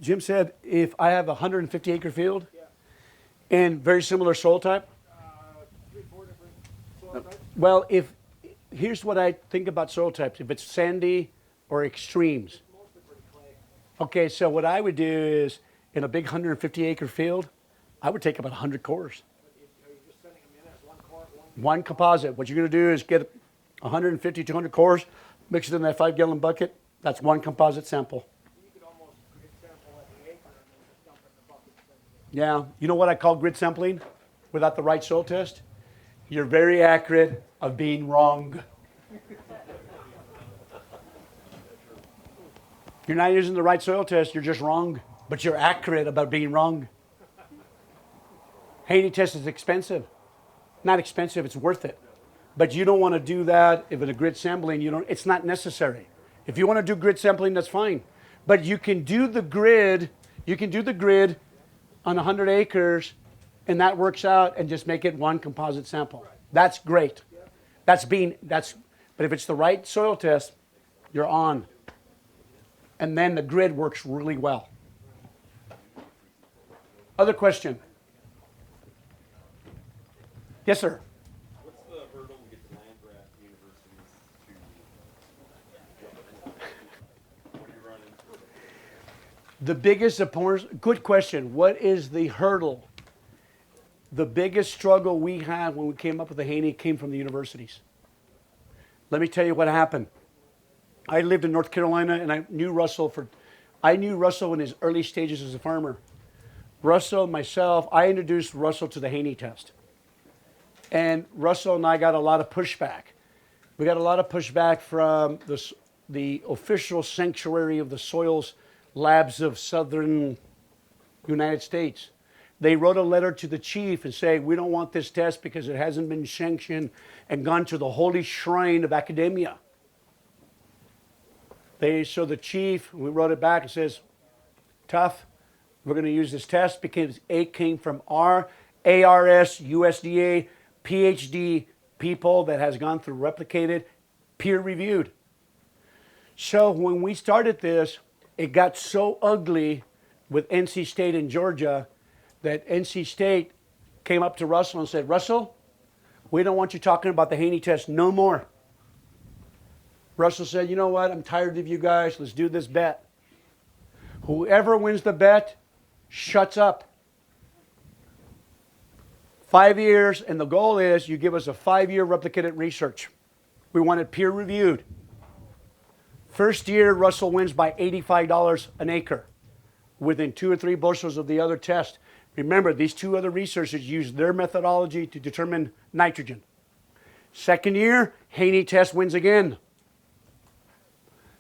Jim said if I have a 150 acre field and very similar soil type. 3-4 different soil types. Well, here's what I think about soil types. If it's sandy or extremes. Mostly pretty clay. Okay, so what I would do is in a big 150 acre field, I would take about 100 cores. Are you just sending them in as one core? One composite. What you're going to do is get 150, 200 cores, mix it in that 5-gallon bucket. That's one composite sample. You could almost grid sample at the acre and then just dump it in the bucket. Yeah. You know what I call grid sampling without the right soil test? You're very accurate of being wrong. You're not using the right soil test, you're just wrong, but you're accurate about being wrong. Haney test is expensive. Not expensive, it's worth it. But you don't want to do that if in a grid sampling, it's not necessary. If you want to do grid sampling, that's fine. But you can do the grid on 100 acres and that works out and just make it one composite sample. That's great. But if it's the right soil test, you're on. And then the grid works really well. Other question? Yes, sir. What's the hurdle to get the land grant universities to, what do you run into? The biggest opponent, good question. What is the hurdle? The biggest struggle we had when we came up with the Haney came from the universities. Let me tell you what happened. I lived in North Carolina and I knew Russell in his early stages as a farmer. I introduced Russell to the Haney test. And Russell and I got a lot of pushback. We got a lot of pushback from the official sanctuary of the soils labs of southern United States. They wrote a letter to the chief and say, we don't want this test because it hasn't been sanctioned and gone to the holy shrine of academia. So the chief, we wrote it back and says, tough, we're going to use this test because it came from our ARS, USDA, PhD people that has gone through replicated, peer-reviewed. So when we started this, it got so ugly with NC State and Georgia that NC State came up to Russell and said, Russell, we don't want you talking about the Haney test no more. Russell said, you know what, I'm tired of you guys, let's do this bet. Whoever wins the bet shuts up. 5 years, and the goal is you give us a 5-year replicated research. We want it peer-reviewed. First year, Russell wins by $85 an acre, within 2 or 3 bushels of the other test. Remember, these 2 other researchers used their methodology to determine nitrogen. Second year, Haney test wins again.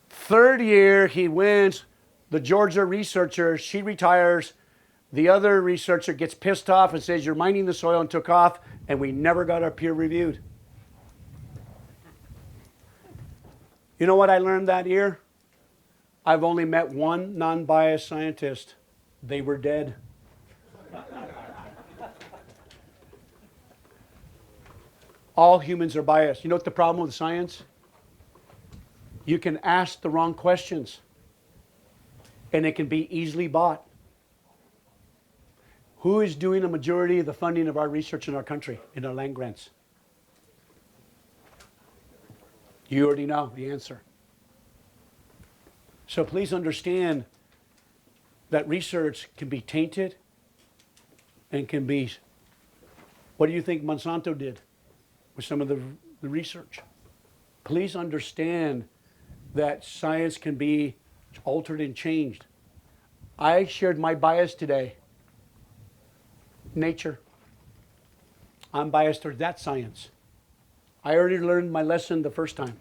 Third year, he wins. The Georgia researcher, she retires. The other researcher gets pissed off and says, you're mining the soil, and took off, and we never got our peer reviewed. You know what I learned that year? I've only met one non-biased scientist. They were dead. All humans are biased. You know what the problem with science? You can ask the wrong questions, and it can be easily bought. Who is doing a majority of the funding of our research in our country, in our land grants? You already know the answer. So please understand that research can be tainted and can be... What do you think Monsanto did with some of the research? Please understand that science can be altered and changed. I shared my bias today. Nature. I'm biased towards that science. I already learned my lesson the first time.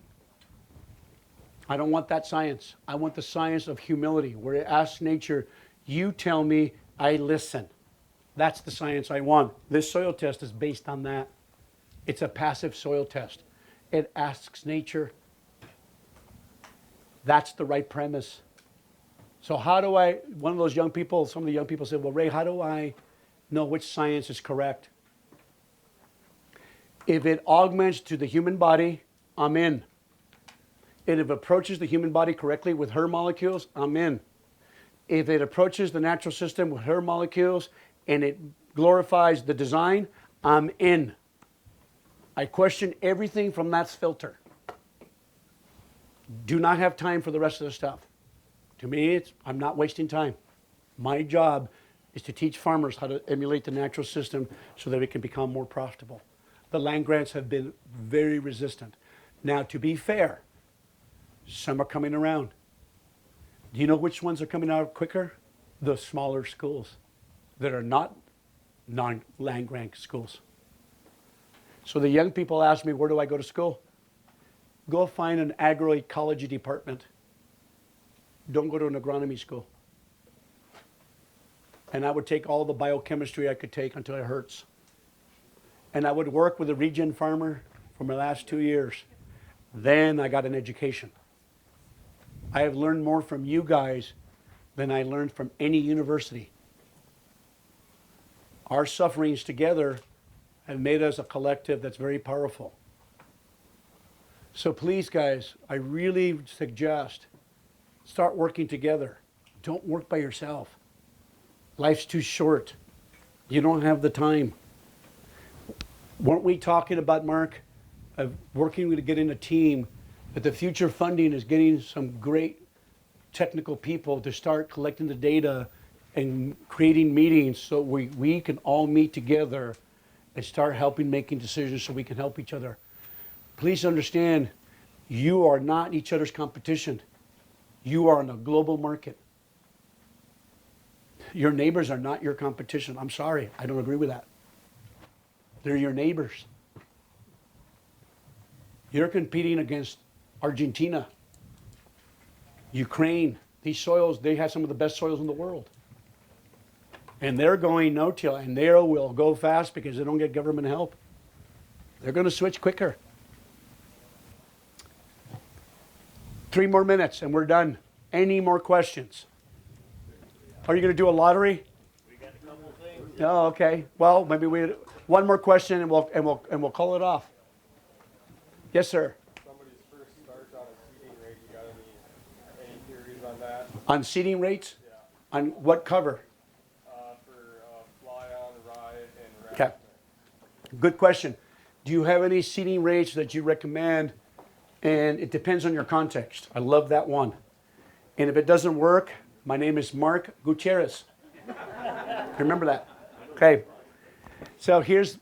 I don't want that science. I want the science of humility, where it asks nature, you tell me, I listen. That's the science I want. This soil test is based on that. It's a passive soil test. It asks nature. That's the right premise. So how do I, one of those young people, some of the young people said, well, Ray, how do I know which science is correct? If it augments to the human body, I'm in. And if it approaches the human body correctly with her molecules, I'm in. If it approaches the natural system with her molecules and it glorifies the design, I'm in. I question everything from that filter. Do not have time for the rest of the stuff. To me, I'm not wasting time. My job is to teach farmers how to emulate the natural system so that it can become more profitable. The land grants have been very resistant. Now, to be fair, some are coming around. Do you know which ones are coming out quicker? The smaller schools that are not non-land grant schools. So the young people ask me, where do I go to school? Go find an agroecology department. Don't go to an agronomy school. And I would take all the biochemistry I could take until it hurts. And I would work with a regen farmer for my last 2 years. Then I got an education. I have learned more from you guys than I learned from any university. Our sufferings together have made us a collective that's very powerful. So please, guys, I really suggest start working together. Don't work by yourself. Life's too short. You don't have the time. Weren't we talking about, Mark, of working to get in a team, that the future funding is getting some great technical people to start collecting the data and creating meetings so we can all meet together and start helping making decisions so we can help each other. Please understand, you are not each other's competition. You are in a global market. Your neighbors are not your competition. I'm sorry, I don't agree with that. They're your neighbors. You're competing against Argentina, Ukraine. These soils, they have some of the best soils in the world. And they're going no-till, and they will go fast because they don't get government help. They're going to switch quicker. 3 more minutes and we're done. Any more questions? Are you going to do a lottery? We got a couple things. Oh, okay. Well, maybe one more question and we'll call it off. Yes, sir. Somebody's first start on a seeding rate, you got any theories on that? On seeding rates? Yeah. On what cover? For fly on, rye, and Okay. Good question. Do you have any seeding rates that you recommend? And it depends on your context. I love that one. And if it doesn't work, my name is Mark Gutierrez. Remember that. Okay. So here's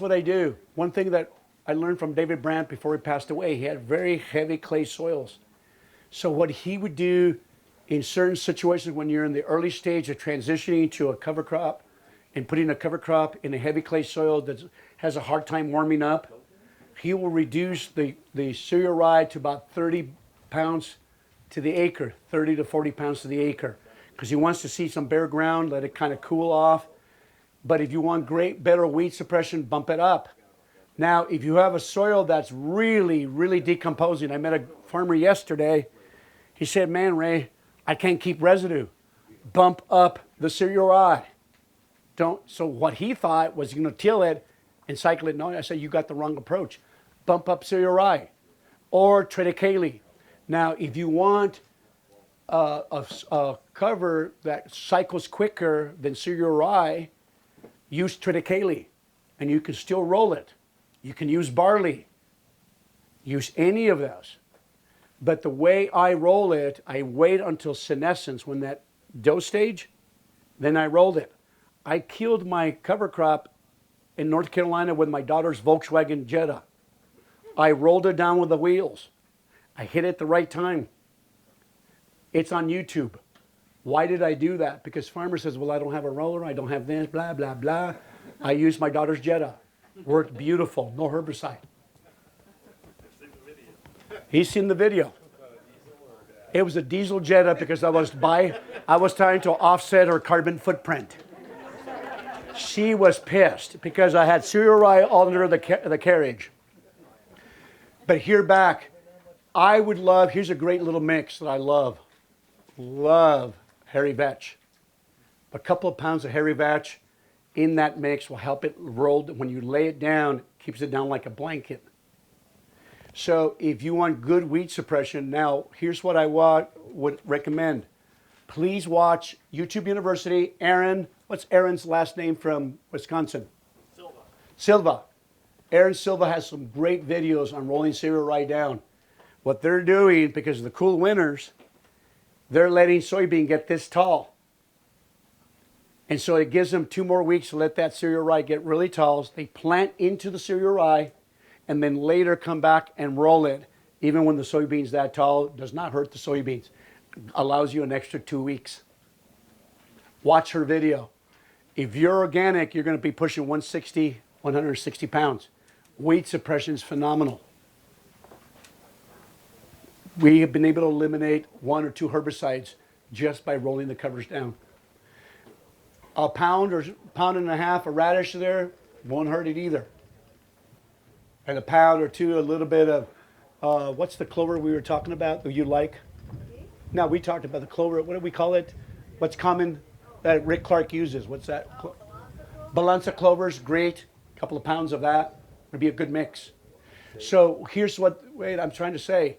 what I do. One thing that I learned from David Brandt before he passed away, he had very heavy clay soils. So what he would do in certain situations when you're in the early stage of transitioning to a cover crop and putting a cover crop in a heavy clay soil that has a hard time warming up, he will reduce the cereal rye to about 30 pounds to the acre, 30 to 40 pounds to the acre, because he wants to see some bare ground, let it kind of cool off. But if you want better weed suppression, bump it up. Now, if you have a soil that's really, really decomposing, I met a farmer yesterday. He said, man, Ray, I can't keep residue. Bump up the cereal rye. So what he thought was going to till it and cycle it. No, I said, you got the wrong approach. Bump up cereal rye or triticale. Now, if you want a cover that cycles quicker than cereal rye, use triticale, and you can still roll it. You can use barley. Use any of those. But the way I roll it, I wait until senescence, when that dough stage, then I rolled it. I killed my cover crop in North Carolina with my daughter's Volkswagen Jetta. I rolled it down with the wheels. I hit it the right time. It's on YouTube. Why did I do that? Because farmer says, well, I don't have a roller, I don't have this, blah, blah, blah. I used my daughter's Jetta. Worked beautiful, no herbicide. He's seen the video. It was a diesel Jetta because I was trying to offset her carbon footprint. She was pissed because I had cereal rye all under the carriage. But here back, I would love, here's a great little mix that I love. Love hairy vetch. A couple of pounds of hairy vetch in that mix will help it roll. When you lay it down, it keeps it down like a blanket. So if you want good weed suppression, now here's what I would recommend. Please watch YouTube University. Aaron, what's Aaron's last name from Wisconsin? Silva. Aaron Silva has some great videos on rolling cereal rye down. What they're doing, because of the cool winters, they're letting soybean get this tall. And so it gives them 2 more weeks to let that cereal rye get really tall. They plant into the cereal rye and then later come back and roll it. Even when the soybean's that tall, it does not hurt the soybeans. Allows you an extra 2 weeks. Watch her video. If you're organic, you're going to be pushing 160, 160 pounds. Weed suppression is phenomenal. We have been able to eliminate 1 or 2 herbicides just by rolling the covers down. A pound or pound and a half of radish there won't hurt it either. And a pound or 2, a little bit of, what's the clover we were talking about that you like? No, we talked about the clover. What do we call it? What's common that Rick Clark uses? What's that? Balanza clover's great. A couple of pounds of that would be a good mix. So here's what I'm trying to say.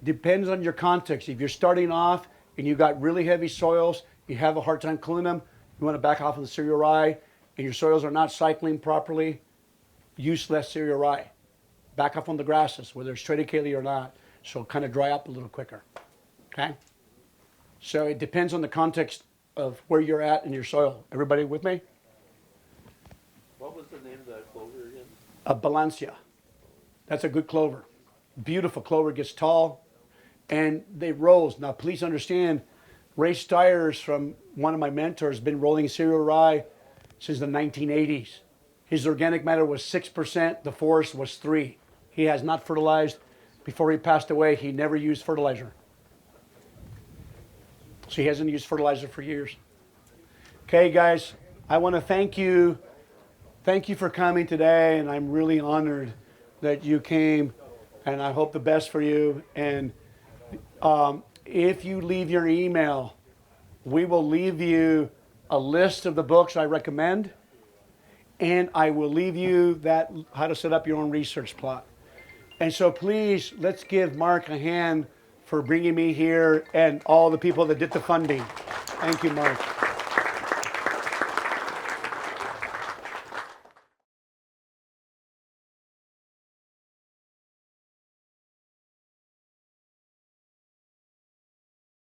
Depends on your context. If you're starting off and you got really heavy soils, you have a hard time cooling them, you want to back off of the cereal rye, and your soils are not cycling properly, use less cereal rye. Back off on the grasses, whether it's triticale or not, so it'll kind of dry up a little quicker. Okay? So it depends on the context of where you're at in your soil. Everybody with me? What was the name of that clover again? A Balancia. That's a good clover. Beautiful clover, gets tall, and they rolls. Now, please understand, Ray Stiers, from one of my mentors, been rolling cereal rye since the 1980s. His organic matter was 6%, the forest was 3%. He has not fertilized. Before he passed away, he never used fertilizer. So he hasn't used fertilizer for years. Okay, guys, I want to thank you. Thank you for coming today, and I'm really honored that you came, and I hope the best for you. And if you leave your email, we will leave you a list of the books I recommend, and I will leave you that how to set up your own research plot. And so please, let's give Mark a hand for bringing me here and all the people that did the funding. Thank you, Mark.